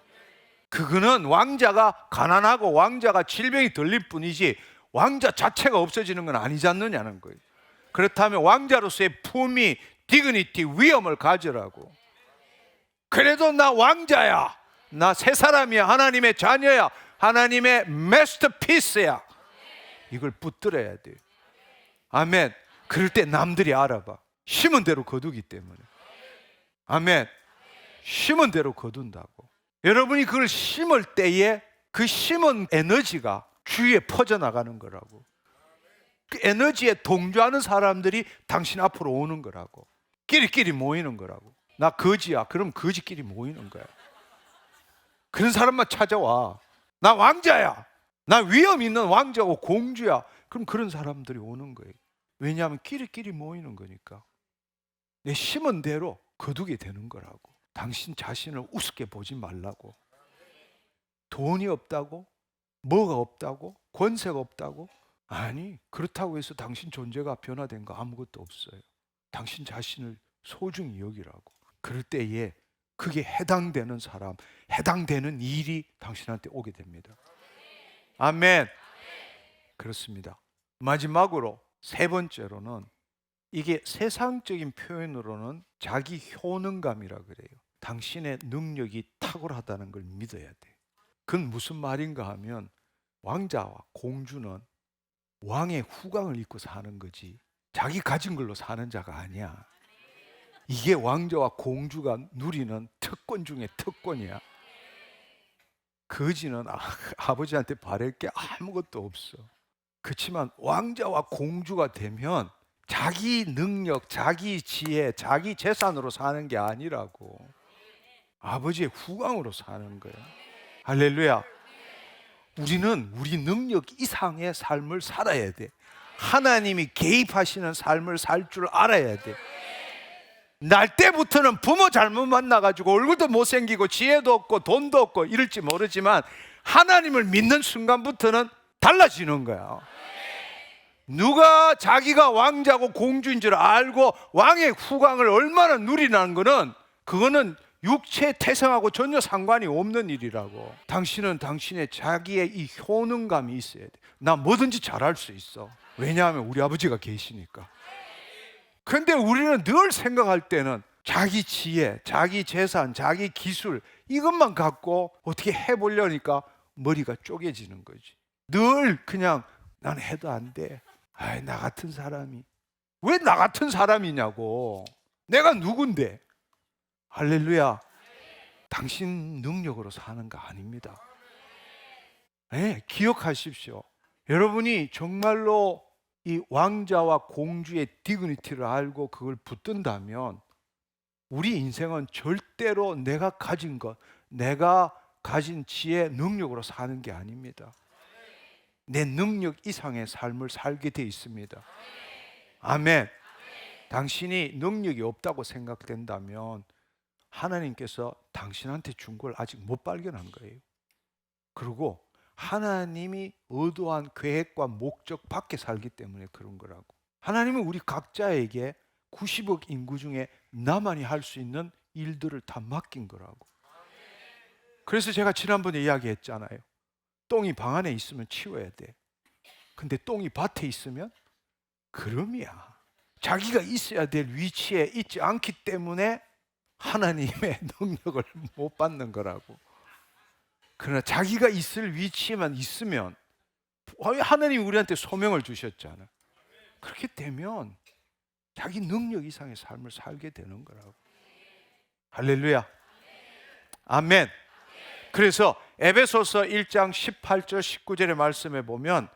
그거는 왕자가 가난하고 왕자가 질병이 들릴 뿐이지 왕자 자체가 없어지는 건 아니지 않느냐는 거예요. 그렇다면 왕자로서의 품위, 디그니티, 위엄을 가지라고. 그래도 나 왕자야, 나 새 사람이야, 하나님의 자녀야, 하나님의 마스터피스야, 이걸 붙들어야 돼. 아멘. 그럴 때 남들이 알아봐. 심은 대로 거두기 때문에. 아멘. 심은 대로 거둔다고. 여러분이 그걸 심을 때에 그 심은 에너지가 주위에 퍼져나가는 거라고. 그 에너지에 동조하는 사람들이 당신 앞으로 오는 거라고. 끼리끼리 모이는 거라고. 나 거지야. 그럼 거지끼리 모이는 거야. 그런 사람만 찾아와. 나 왕자야, 나 위엄 있는 왕자고 공주야. 그럼 그런 사람들이 오는 거예요. 왜냐하면 끼리끼리 모이는 거니까. 내 심은 대로 거두게 되는 거라고. 당신 자신을 우습게 보지 말라고. 돈이 없다고? 뭐가 없다고? 권세가 없다고? 아니, 그렇다고 해서 당신 존재가 변화된 거 아무것도 없어요. 당신 자신을 소중히 여기라고. 그럴 때에 그게 해당되는 사람, 해당되는 일이 당신한테 오게 됩니다. 아멘. 그렇습니다. 마지막으로 세 번째로는, 이게 세상적인 표현으로는 자기 효능감이라 그래요. 당신의 능력이 탁월하다는 걸 믿어야 돼. 그건 무슨 말인가 하면, 왕자와 공주는 왕의 후광을 입고 사는 거지 자기 가진 걸로 사는 자가 아니야. 이게 왕자와 공주가 누리는 특권 중에 특권이야. 거지는 아버지한테 바랄 게 아무것도 없어. 그렇지만 왕자와 공주가 되면 자기 능력, 자기 지혜, 자기 재산으로 사는 게 아니라고. 아버지의 후광으로 사는 거야. 할렐루야. 우리는 우리 능력 이상의 삶을 살아야 돼. 하나님이 개입하시는 삶을 살 줄 알아야 돼. 날 때부터는 부모 잘못 만나가지고 얼굴도 못생기고 지혜도 없고 돈도 없고 이럴지 모르지만 하나님을 믿는 순간부터는 달라지는 거야. 누가 자기가 왕자고 공주인 줄 알고 왕의 후광을 얼마나 누리라는 거는, 그거는 육체 태생하고 전혀 상관이 없는 일이라고. 당신은 당신의 자기의 이 효능감이 있어야 돼. 나 뭐든지 잘할 수 있어. 왜냐하면 우리 아버지가 계시니까. 근데 우리는 늘 생각할 때는 자기 지혜, 자기 재산, 자기 기술 이것만 갖고 어떻게 해보려니까 머리가 쪼개지는 거지. 늘 그냥 난 해도 안 돼. 아이, 나 같은 사람이. 왜 나 같은 사람이냐고. 내가 누군데. 할렐루야. 당신 능력으로 사는 거 아닙니다. 네, 기억하십시오. 여러분이 정말로 이 왕자와 공주의 디그니티를 알고 그걸 붙든다면 우리 인생은 절대로 내가 가진 것, 내가 가진 지혜, 능력으로 사는 게 아닙니다. 내 능력 이상의 삶을 살게 돼 있습니다. 아멘. 당신이 능력이 없다고 생각된다면 하나님께서 당신한테 준 걸 아직 못 발견한 거예요. 그리고 하나님이 의도한 계획과 목적 밖에 살기 때문에 그런 거라고. 하나님은 우리 각자에게 90억 인구 중에 나만이 할 수 있는 일들을 다 맡긴 거라고. 그래서 제가 지난번에 이야기했잖아요. 똥이 방 안에 있으면 치워야 돼. 근데 똥이 밭에 있으면 그럼이야. 자기가 있어야 될 위치에 있지 않기 때문에 하나님의 능력을 못 받는 거라고. 그러나 자기가 있을 위치에만 있으면, 하나님이 우리한테 소명을 주셨잖아. 그렇게 되면 자기 능력 이상의 삶을 살게 되는 거라고. 할렐루야. 아멘. 그래서 에베소서 1장 18절 19절의 말씀에 보면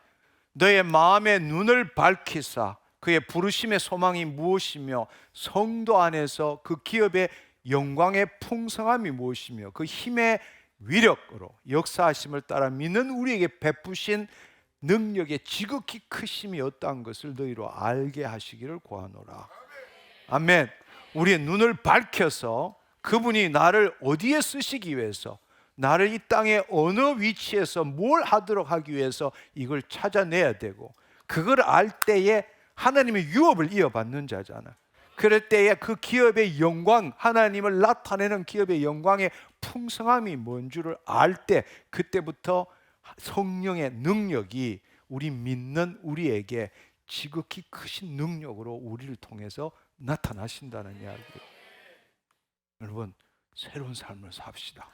너의 마음의 눈을 밝히사 그의 부르심의 소망이 무엇이며 성도 안에서 그 기업의 영광의 풍성함이 무엇이며 그 힘의 위력으로 역사하심을 따라 믿는 우리에게 베푸신 능력의 지극히 크심이 어떠한 것을 너희로 알게 하시기를 구하노라. 아멘. 우리의 눈을 밝혀서 그분이 나를 어디에 쓰시기 위해서, 나를 이 땅의 어느 위치에서 뭘 하도록 하기 위해서 이걸 찾아내야 되고, 그걸 알 때에 하나님의 유업을 이어받는 자잖아. 그럴 때에 그 기업의 영광, 하나님을 나타내는 기업의 영광의 풍성함이 뭔 줄을 알 때, 그때부터 성령의 능력이 우리 믿는 우리에게 지극히 크신 능력으로 우리를 통해서 나타나신다는 이야기예요. 여러분, 새로운 삶을 삽시다.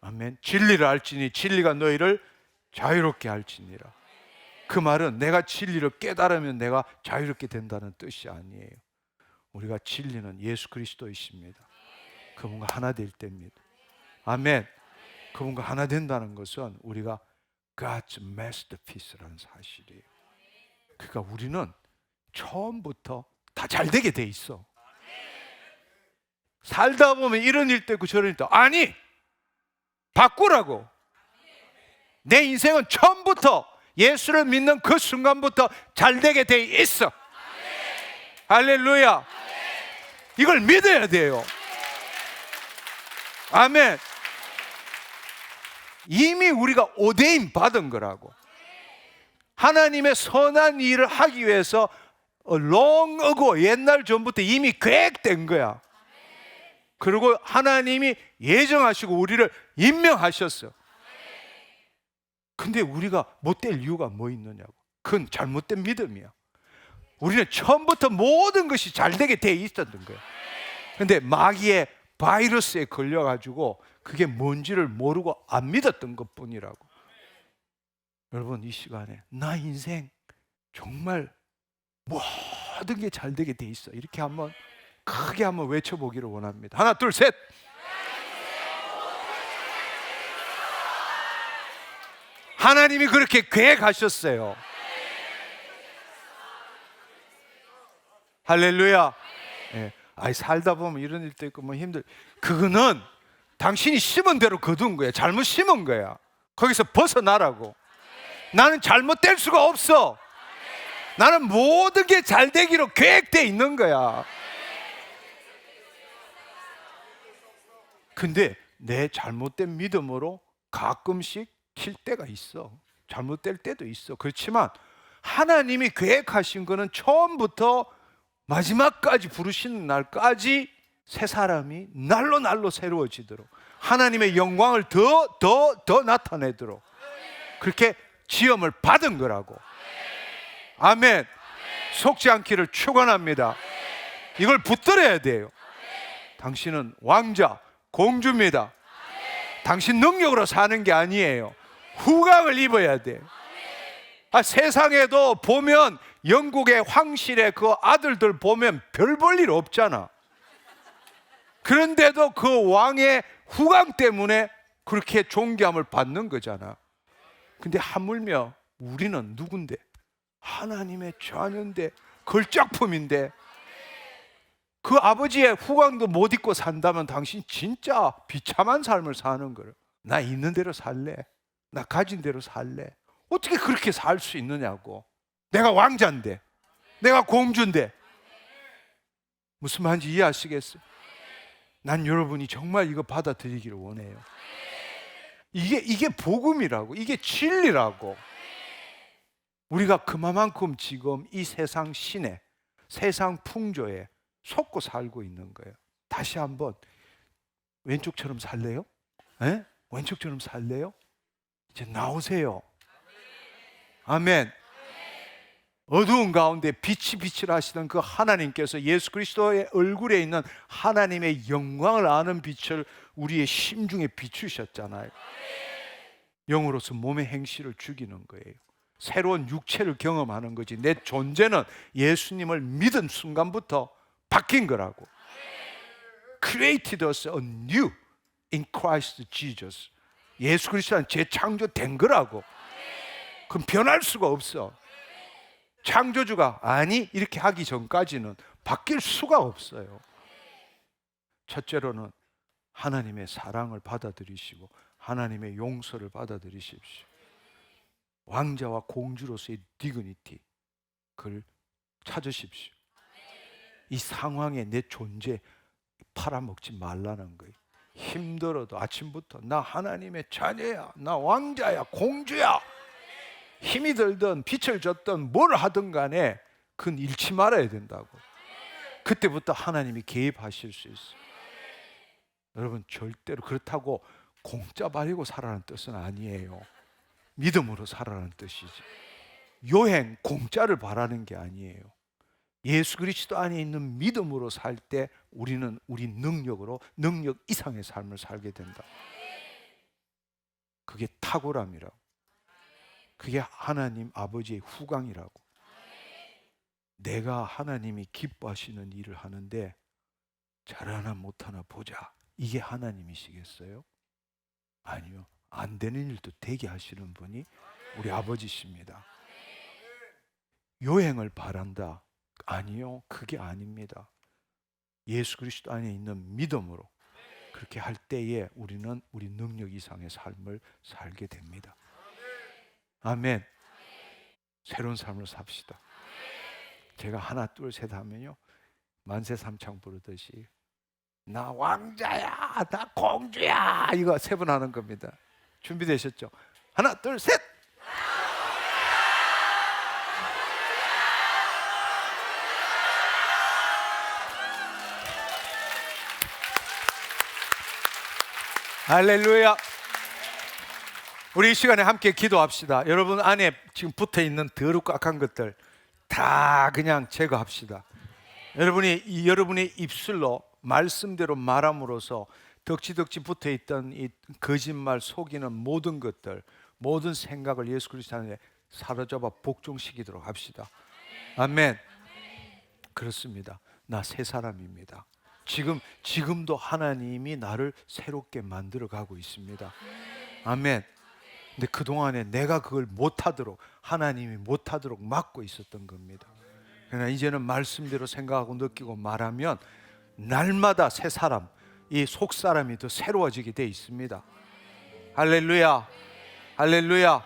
아멘. 진리를 알지니 진리가 너희를 자유롭게 할지니라. 그 말은 내가 진리를 깨달으면 내가 자유롭게 된다는 뜻이 아니에요. 우리가 진리는 예수 그리스도이십니다. 그분과 하나 될 때입니다. 아멘. 그분과 하나 된다는 것은 우리가 God's masterpiece라는 사실이에요. 그러니까 우리는 처음부터 다 잘 되게 돼 있어. 살다 보면 이런 일도 있고 저런 일도, 아니, 바꾸라고. 내 인생은 처음부터 예수를 믿는 그 순간부터 잘 되게 돼 있어. 할렐루야. 이걸 믿어야 돼요. 아멘. 이미 우리가 오데인 받은 거라고. 하나님의 선한 일을 하기 위해서 long ago, 옛날 전부터 이미 계획된 거야. 그리고 하나님이 예정하시고 우리를 임명하셨어. 근데 우리가 못 될 이유가 뭐 있느냐고. 그건 잘못된 믿음이야. 우리는 처음부터 모든 것이 잘 되게 돼 있었던 거야. 근데 마귀의 바이러스에 걸려가지고 그게 뭔지를 모르고 안 믿었던 것뿐이라고. 여러분, 이 시간에 나 인생 정말 모든 게 잘 되게 돼 있어, 이렇게 한번 크게 한번 외쳐보기를 원합니다. 하나, 둘, 셋. 하나님이 그렇게 계획하셨어요. 할렐루야. 예. 아이, 살다 보면 이런 일도 있고 뭐 힘들. 그거는 당신이 심은 대로 거둔 거야. 잘못 심은 거야. 거기서 벗어나라고. 나는 잘못될 수가 없어. 나는 모든 게 잘 되기로 계획되어 있는 거야. 근데 내 잘못된 믿음으로 가끔씩 칠 때가 있어. 잘못될 때도 있어. 그렇지만 하나님이 계획하신 거는 처음부터 마지막까지 부르시는 날까지 새 사람이 날로 날로 새로워지도록, 하나님의 영광을 더 나타내도록 그렇게 지음을 받은 거라고. 아멘. 속지 않기를 축원합니다. 이걸 붙들어야 돼요. 당신은 왕자, 공주입니다. 당신 능력으로 사는 게 아니에요. 후광을 입어야 돼요. 세상에도 보면 영국의 황실의 그 아들들 보면 별 볼 일 없잖아. 그런데도 그 왕의 후광 때문에 그렇게 존귀함을 받는 거잖아. 근데 하물며 우리는 누군데? 하나님의 자녀인데, 걸작품인데, 그 아버지의 후광도 못 입고 산다면 당신 진짜 비참한 삶을 사는 거예요. 나 있는 대로 살래, 나 가진 대로 살래. 어떻게 그렇게 살 수 있느냐고. 내가 왕자인데, 내가 공주인데. 무슨 말인지 이해하시겠어요? 난 여러분이 정말 이거 받아들이기를 원해요. 이게 복음이라고, 이게 진리라고. 우리가 그만큼 지금 이 세상 신에, 세상 풍조에 속고 살고 있는 거예요. 다시 한번, 왼쪽처럼 살래요? 에? 왼쪽처럼 살래요? 이제 나오세요. 아멘. 어두운 가운데 빛을 하시던 그 하나님께서 예수 그리스도의 얼굴에 있는 하나님의 영광을 아는 빛을 우리의 심중에 비추셨잖아요. 영으로서 몸의 행실을 죽이는 거예요. 새로운 육체를 경험하는 거지. 내 존재는 예수님을 믿은 순간부터 바뀐 거라고. Created us anew in Christ Jesus. 예수 그리스도는 재창조된 거라고. 그럼 변할 수가 없어. 창조주가 아니 이렇게 하기 전까지는 바뀔 수가 없어요. 첫째로는 하나님의 사랑을 받아들이시고 하나님의 용서를 받아들이십시오. 왕자와 공주로서의 디그니티, 그걸 찾으십시오. 이 상황에 내 존재 팔아먹지 말라는 거예요. 힘들어도 아침부터 나 하나님의 자녀야, 나 왕자야, 공주야. 힘이 들든 빛을 줬든 뭘 하든 간에 그건 잃지 말아야 된다고. 그때부터 하나님이 개입하실 수 있어요. 여러분, 절대로 그렇다고 공짜 바리고 살아라는 뜻은 아니에요. 믿음으로 살아라는 뜻이지. 요행, 공짜를 바라는 게 아니에요. 예수 그리스도 안에 있는 믿음으로 살 때 우리는 우리 능력으로 능력 이상의 삶을 살게 된다. 그게 탁월함이라고. 그게 하나님 아버지의 후광이라고. 내가 하나님이 기뻐하시는 일을 하는데 잘하나 못하나 보자. 이게 하나님이시겠어요? 아니요. 안 되는 일도 되게 하시는 분이 우리 아버지십니다. 요행을 바란다. 아니요. 그게 아닙니다. 예수 그리스도 안에 있는 믿음으로 그렇게 할 때에 우리는 우리 능력 이상의 삶을 살게 됩니다. 아멘. 새로운 삶을 삽시다. 제가 하나 둘 셋 하면요, 만세삼창 부르듯이 나 왕자야, 나 공주야, 이거 세 번 하는 겁니다. 준비되셨죠? 하나 둘 셋. 할렐루야. 우리 이 시간에 함께 기도합시다. 여러분 안에 지금 붙어있는 더럽고 악한 것들 다 그냥 제거합시다. 여러분의 입술로 말씀대로 말함으로써 덕지덕지 붙어있던 이 거짓말, 속이는 모든 것들, 모든 생각을 예수 그리스도 안에 사로잡아 복종시키도록 합시다. 아멘. 그렇습니다. 나 새 사람입니다. 지금도 하나님이 나를 새롭게 만들어 가고 있습니다. 아멘. 근데 그동안에 내가 그걸 못하도록, 하나님이 못하도록 막고 있었던 겁니다. 그러나 이제는 말씀대로 생각하고 느끼고 말하면 날마다 새 사람, 이 속사람이 더 새로워지게 돼 있습니다. 할렐루야, 할렐루야.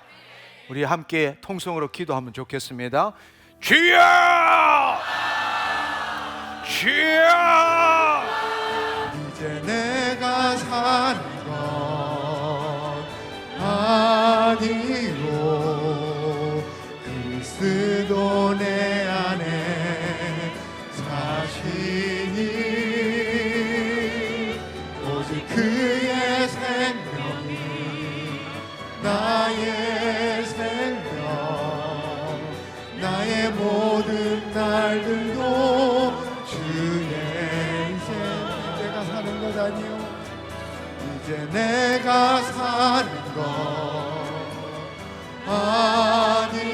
우리 함께 통성으로 기도하면 좋겠습니다. 주여, 주여. 이제 내가 사는 것 아니요 그 그리스도 내 안에 사시니 오직 그의 생명이 나의 생명 나의 모든 날들도 주의 인생 내가 사는 것 아니요 이제 내가 사는 것 아니요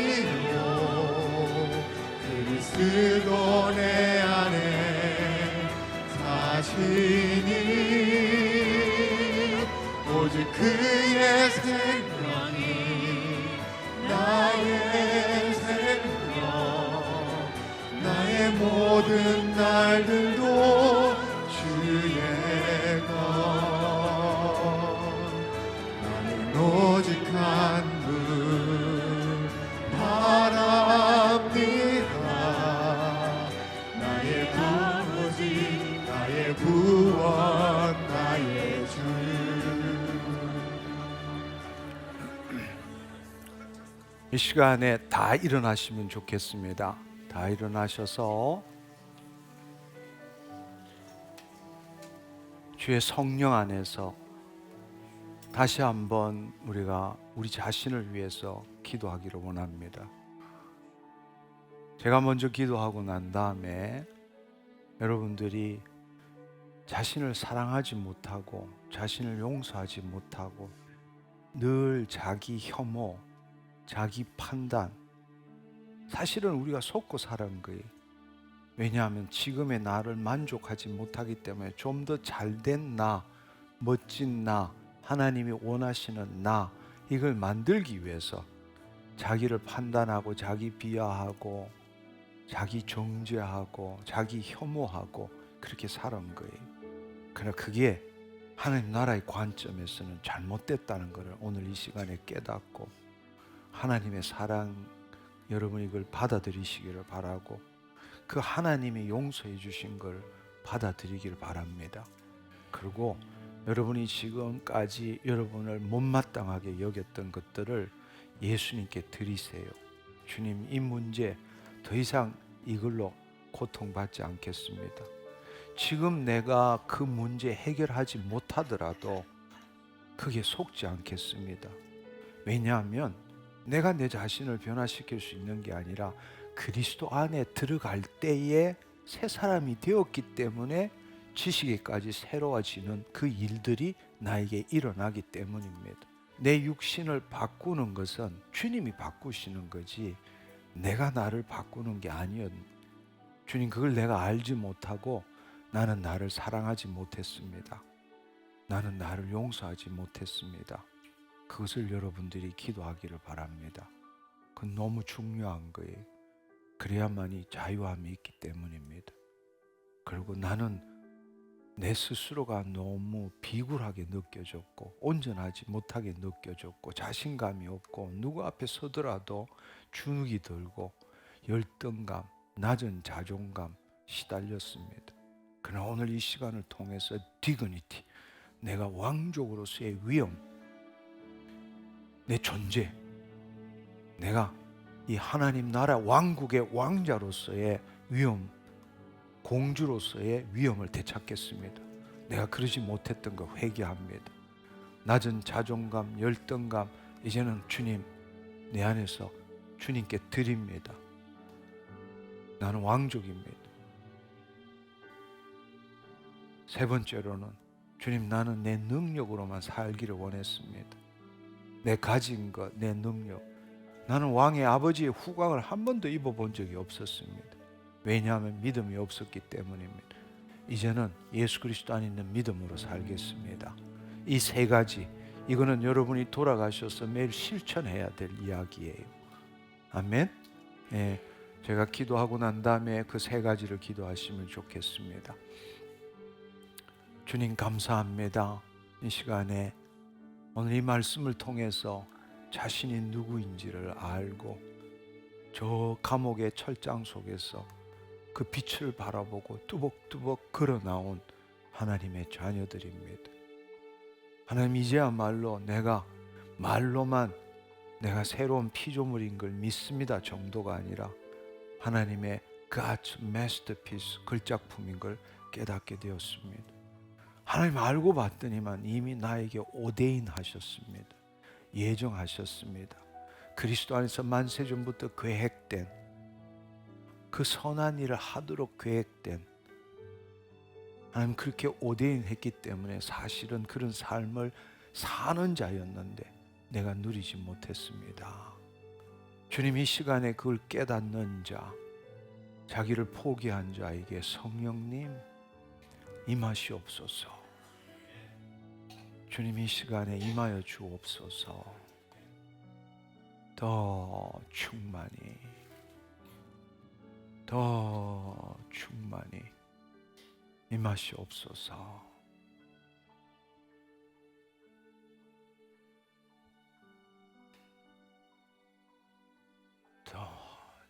그리스도 내 안에 사시니 오직 그의 생명이 나의 생명 나의 모든 날들도 주의 것 나는 오직 한 분 바랍니다 나의 구원이 나의 구원 나의 주 이 시간에 다 일어나시면 좋겠습니다. 다 일어나셔서 주의 성령 안에서 다시 한번 우리가 우리 자신을 위해서 기도하기를 원합니다. 제가 먼저 기도하고 난 다음에 여러분들이 자신을 사랑하지 못하고 자신을 용서하지 못하고 늘 자기 혐오, 자기 판단, 사실은 우리가 속고 사는 거예요. 왜냐하면 지금의 나를 만족하지 못하기 때문에 좀 더 잘된 나, 멋진 나, 하나님이 원하시는 나, 이걸 만들기 위해서 자기를 판단하고 자기 비하하고 자기 정죄하고 자기 혐오하고 그렇게 사는 거예요. 그러나 그게 하나님 나라의 관점에서는 잘못됐다는 것을 오늘 이 시간에 깨닫고 하나님의 사랑 여러분이 이걸 받아들이시기를 바라고 그 하나님이 용서해 주신 걸 받아들이기를 바랍니다. 그리고 여러분이 지금까지 여러분을 못마땅하게 여겼던 것들을 예수님께 드리세요. 주님, 이 문제 더 이상 이걸로 고통받지 않겠습니다. 지금 내가 그 문제 해결하지 못하더라도 그게 속지 않겠습니다. 왜냐하면 내가 내 자신을 변화시킬 수 있는 게 아니라 그리스도 안에 들어갈 때에 새 사람이 되었기 때문에 지식에까지 새로워지는 그 일들이 나에게 일어나기 때문입니다. 내 육신을 바꾸는 것은 주님이 바꾸시는 거지 내가 나를 바꾸는 게 아니었. 주님, 그걸 내가 알지 못하고 나는 나를 사랑하지 못했습니다. 나는 나를 용서하지 못했습니다. 그것을 여러분들이 기도하기를 바랍니다. 그건 너무 중요한 거예요. 그래야만이 자유함이 있기 때문입니다. 그리고 나는 내 스스로가 너무 비굴하게 느껴졌고 온전하지 못하게 느껴졌고 자신감이 없고 누구 앞에 서더라도 주눅이 들고 열등감, 낮은 자존감 시달렸습니다. 그러나 오늘 이 시간을 통해서 디그니티, 내가 왕족으로서의 위엄, 내 존재, 내가 이 하나님 나라 왕국의 왕자로서의 위엄, 공주로서의 위엄을 되찾겠습니다. 내가 그러지 못했던 거 회개합니다. 낮은 자존감, 열등감 이제는 주님 내 안에서 주님께 드립니다. 나는 왕족입니다. 세 번째로는 주님, 나는 내 능력으로만 살기를 원했습니다. 내 가진 것, 내 능력, 나는 왕의 아버지의 후광을 한 번도 입어본 적이 없었습니다. 왜냐하면 믿음이 없었기 때문입니다. 이제는 예수 그리스도 안에 있는 믿음으로 살겠습니다. 이 세 가지, 이거는 여러분이 돌아가셔서 매일 실천해야 될 이야기예요. 아멘. 예, 제가 기도하고 난 다음에 그 세 가지를 기도하시면 좋겠습니다. 주님 감사합니다. 이 시간에 오늘 이 말씀을 통해서 자신이 누구인지를 알고 저 감옥의 철장 속에서 그 빛을 바라보고 뚜벅뚜벅 걸어나온 하나님의 자녀들입니다. 하나님, 이제야말로 내가 말로만 내가 새로운 피조물인 걸 믿습니다 정도가 아니라 하나님의 God's masterpiece, 걸작품인 걸 깨닫게 되었습니다. 하나님 알고 봤더니만 이미 나에게 오데인 하셨습니다. 예정하셨습니다. 그리스도 안에서 만세전부터 계획된, 그 선한 일을 하도록 계획된, 하나님 그렇게 오데인 했기 때문에 사실은 그런 삶을 사는 자였는데 내가 누리지 못했습니다. 주님, 이 시간에 그걸 깨닫는 자, 자기를 포기한 자에게 성령님 임하시옵소서. 주님, 이 시간에 임하여 주옵소서. 더 충만히, 더 충만히 임하시옵소서. 더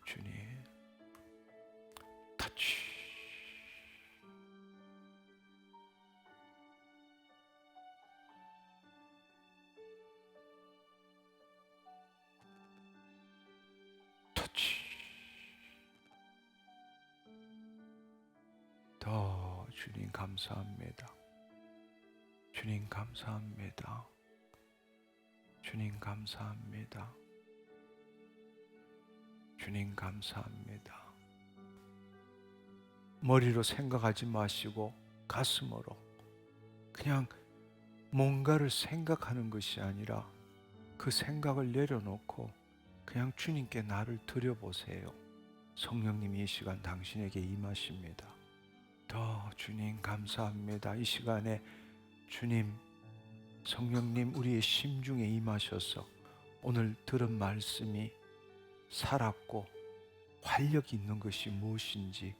주님 터치. 터치. 더 주님 감사합니다. 주님 감사합니다. 주님 감사합니다. 주님 감사합니다. 머리로 생각하지 마시고 가슴으로 그냥 뭔가를 생각하는 것이 아니라 그 생각을 내려놓고 그냥 주님께 나를 드려보세요. 성령님이 이 시간 당신에게 임하십니다. 더 주님 감사합니다. 이 시간에 주님, 성령님 우리의 심중에 임하셔서 오늘 들은 말씀이 살았고 활력 있는 것이 무엇인지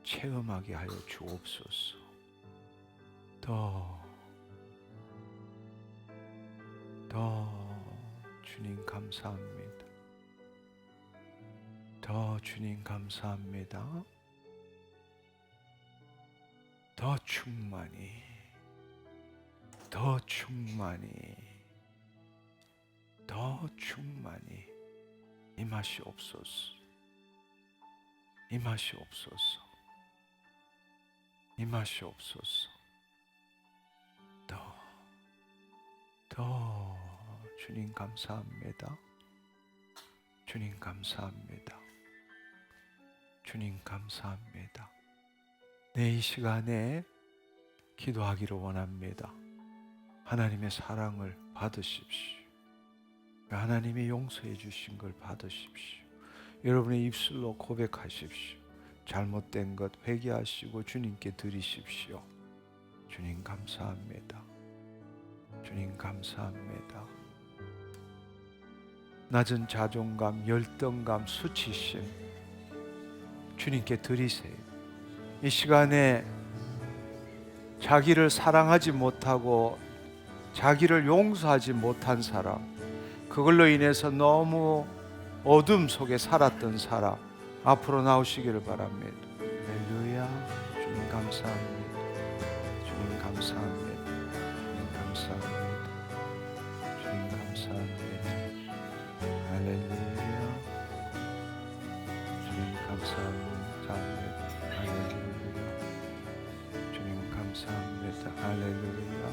체험하게 하여 주옵소서. 더 주님 감사합니다. 더 주님 감사합니다. 더 충만히, 더 충만히, 더 충만히 임하시옵소서. 임하시옵소서. 임하시옵소서. 더 주님 감사합니다. 주님 감사합니다. 주님 감사합니다. 네, 이 시간에 기도하기를 원합니다. 하나님의 사랑을 받으십시오. 하나님이 용서해 주신 걸 받으십시오. 여러분의 입술로 고백하십시오. 잘못된 것 회개하시고 주님께 드리십시오. 주님 감사합니다. 주님 감사합니다. 낮은 자존감, 열등감, 수치심 주님께 드리세요. 이 시간에 자기를 사랑하지 못하고 자기를 용서하지 못한 사람, 그걸로 인해서 너무 어둠 속에 살았던 사람 앞으로 나오시기를 바랍니다. 할렐루야. 주님 감사합니다. 주님 감사합니다. 주님 감사합니다. 주님 감사합니다. 할렐루야. 주님 감사합니다. 할렐루야. 주님 감사합니다. 할렐루야.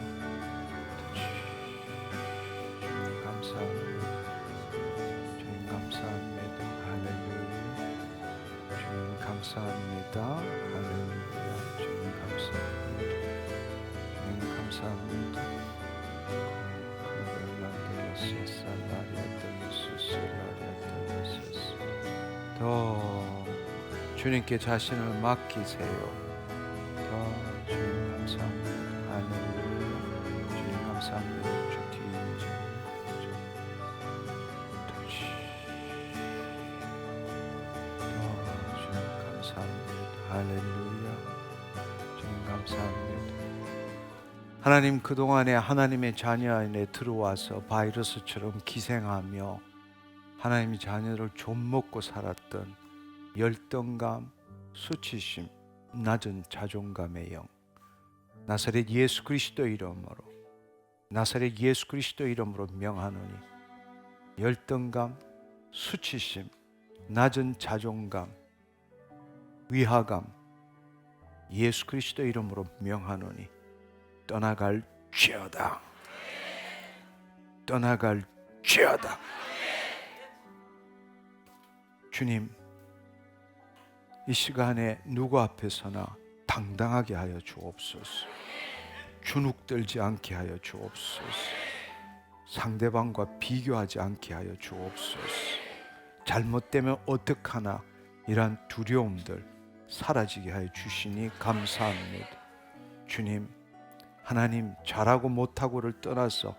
주님 감사합니다. 주님 감사합니다. 할렐루야. 주님 감사합니다. 할렐루야. 주님 감사합니다. 주님 감사합니다. 더 주님께 자신을 맡기세요. 더 주님 감사합니다. 할렐루야. 주님 감사합니다. 주 뒤에 더 주님 감사합니다. 할렐루야. 주님 감사합니다. 하나님, 그동안에 하나님의 자녀 안에 들어와서 바이러스처럼 기생하며 하나님의 자녀를 좀먹고 살았던 열등감, 수치심, 낮은 자존감의 영, 나사렛 예수 그리스도 이름으로, 나사렛 예수 그리스도 이름으로 명하노니 열등감, 수치심, 낮은 자존감, 위화감, 예수 그리스도 이름으로 명하노니 떠나갈지어다. 떠나갈지어다. 주님, 이 시간에 누구 앞에서나 당당하게 하여 주옵소서. 주눅들지 않게 하여 주옵소서. 상대방과 비교하지 않게 하여 주옵소서. 잘못되면 어떡하나 이러한 두려움들 사라지게 하여 주시니 감사합니다. 주님, 하나님, 잘하고 못하고를 떠나서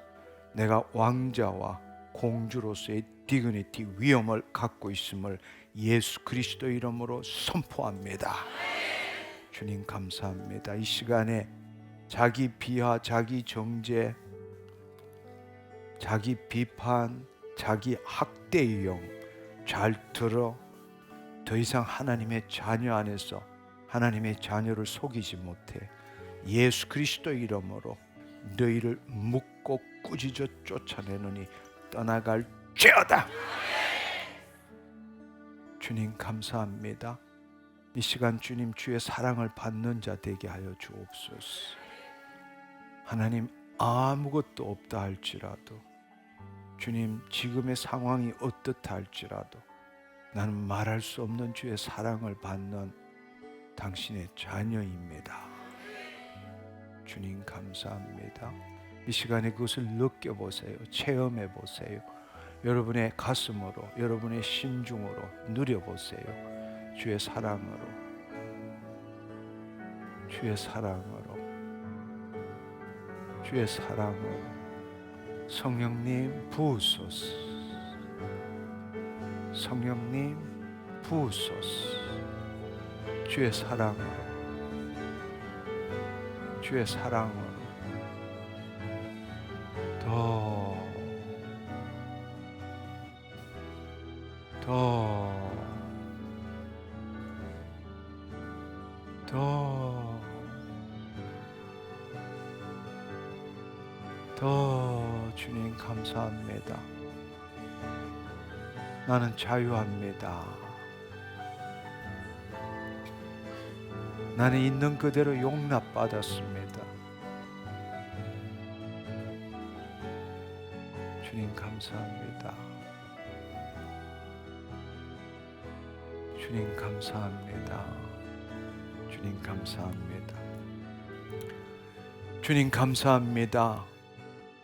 내가 왕자와 공주로서의 디그니티, 위엄을 갖고 있음을 예수 그리스도 이름으로 선포합니다. 주님 감사합니다. 이 시간에 자기 비하, 자기 정죄, 자기 비판, 자기 학대의 영 잘 들어. 더 이상 하나님의 자녀 안에서 하나님의 자녀를 속이지 못해 예수 그리스도 이름으로 너희를 묶고 꾸짖어 쫓아내느니 떠나갈지어다. 주님 감사합니다. 이 시간 주님 주의 사랑을 받는 자 되게 하여 주옵소서. 하나님, 아무것도 없다 할지라도, 주님 지금의 상황이 어떻다 할지라도 나는 말할 수 없는 주의 사랑을 받는 당신의 자녀입니다. 주님 감사합니다. 이 시간에 그것을 느껴보세요. 체험해보세요. 여러분의 가슴으로, 여러분의 심중으로 누려보세요. 주의 사랑으로, 주의 사랑으로, 주의 사랑으로. 성령님 부으소서. 성령님 부으소서. 주의 사랑으로, 주의 사랑으로 더 주님 감사합니다. 나는 자유합니다. 나는 있는 그대로 용납받았습니다. 주님 감사합니다. 주님 감사합니다. 주님 감사합니다. 주님 감사합니다.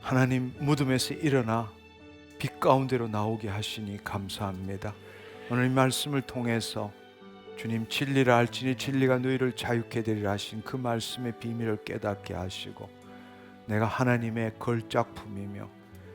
하나님, 무덤에서 일어나 빛 가운데로 나오게 하시니 감사합니다. 오늘 이 말씀을 통해서 주님, 진리를 알지니 진리가 너희를 자유케 되리라 하신 그 말씀의 비밀을 깨닫게 하시고, 내가 하나님의 걸작품이며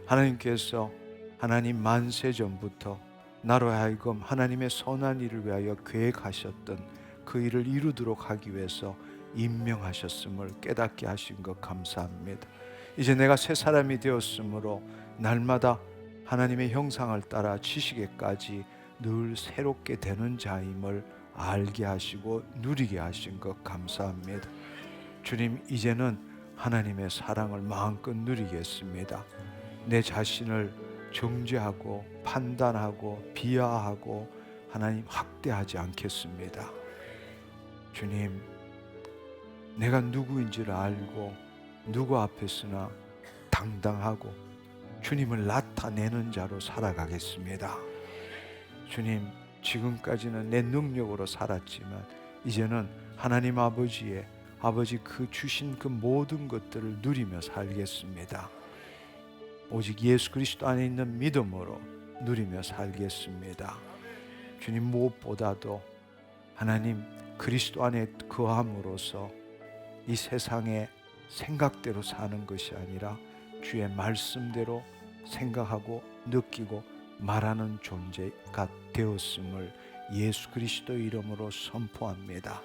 하나님께서 하나님 만세 전부터 나로 하여금 하나님의 선한 일을 위하여 계획하셨던 그 일을 이루도록 하기 위해서 임명하셨음을 깨닫게 하신 것 감사합니다. 이제 내가 새 사람이 되었으므로 날마다 하나님의 형상을 따라 지식에까지 늘 새롭게 되는 자임을 알게 하시고 누리게 하신 것 감사합니다. 주님, 이제는 하나님의 사랑을 마음껏 누리겠습니다. 내 자신을 정죄하고 판단하고 비하하고 하나님 학대하지 않겠습니다. 주님, 내가 누구인지를 알고 누구 앞에서나 당당하고 주님을 나타내는 자로 살아가겠습니다. 주님, 지금까지는 내 능력으로 살았지만 이제는 하나님 아버지 그 주신 그 모든 것들을 누리며 살겠습니다. 오직 예수 그리스도 안에 있는 믿음으로 누리며 살겠습니다. 주님, 무엇보다도 하나님 그리스도 안에 거함으로써 이 세상에 생각대로 사는 것이 아니라 주의 말씀대로 생각하고 느끼고 말하는 존재가 되었음을 예수 그리스도 이름으로 선포합니다.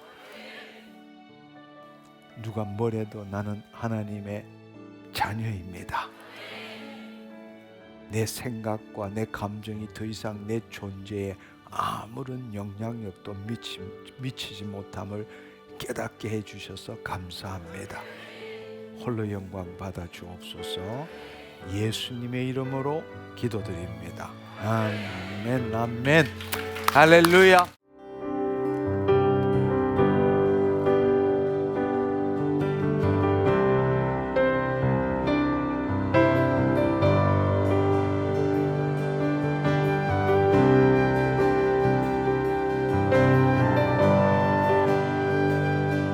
누가 뭐래도 나는 하나님의 자녀입니다. 내 생각과 내 감정이 더 이상 내 존재에 아무런 영향력도 미치지 못함을 깨닫게 해주셔서 감사합니다. 홀로 영광 받아 주옵소서. 예수님의 이름으로 기도드립니다. 아멘, 아멘, 할렐루야.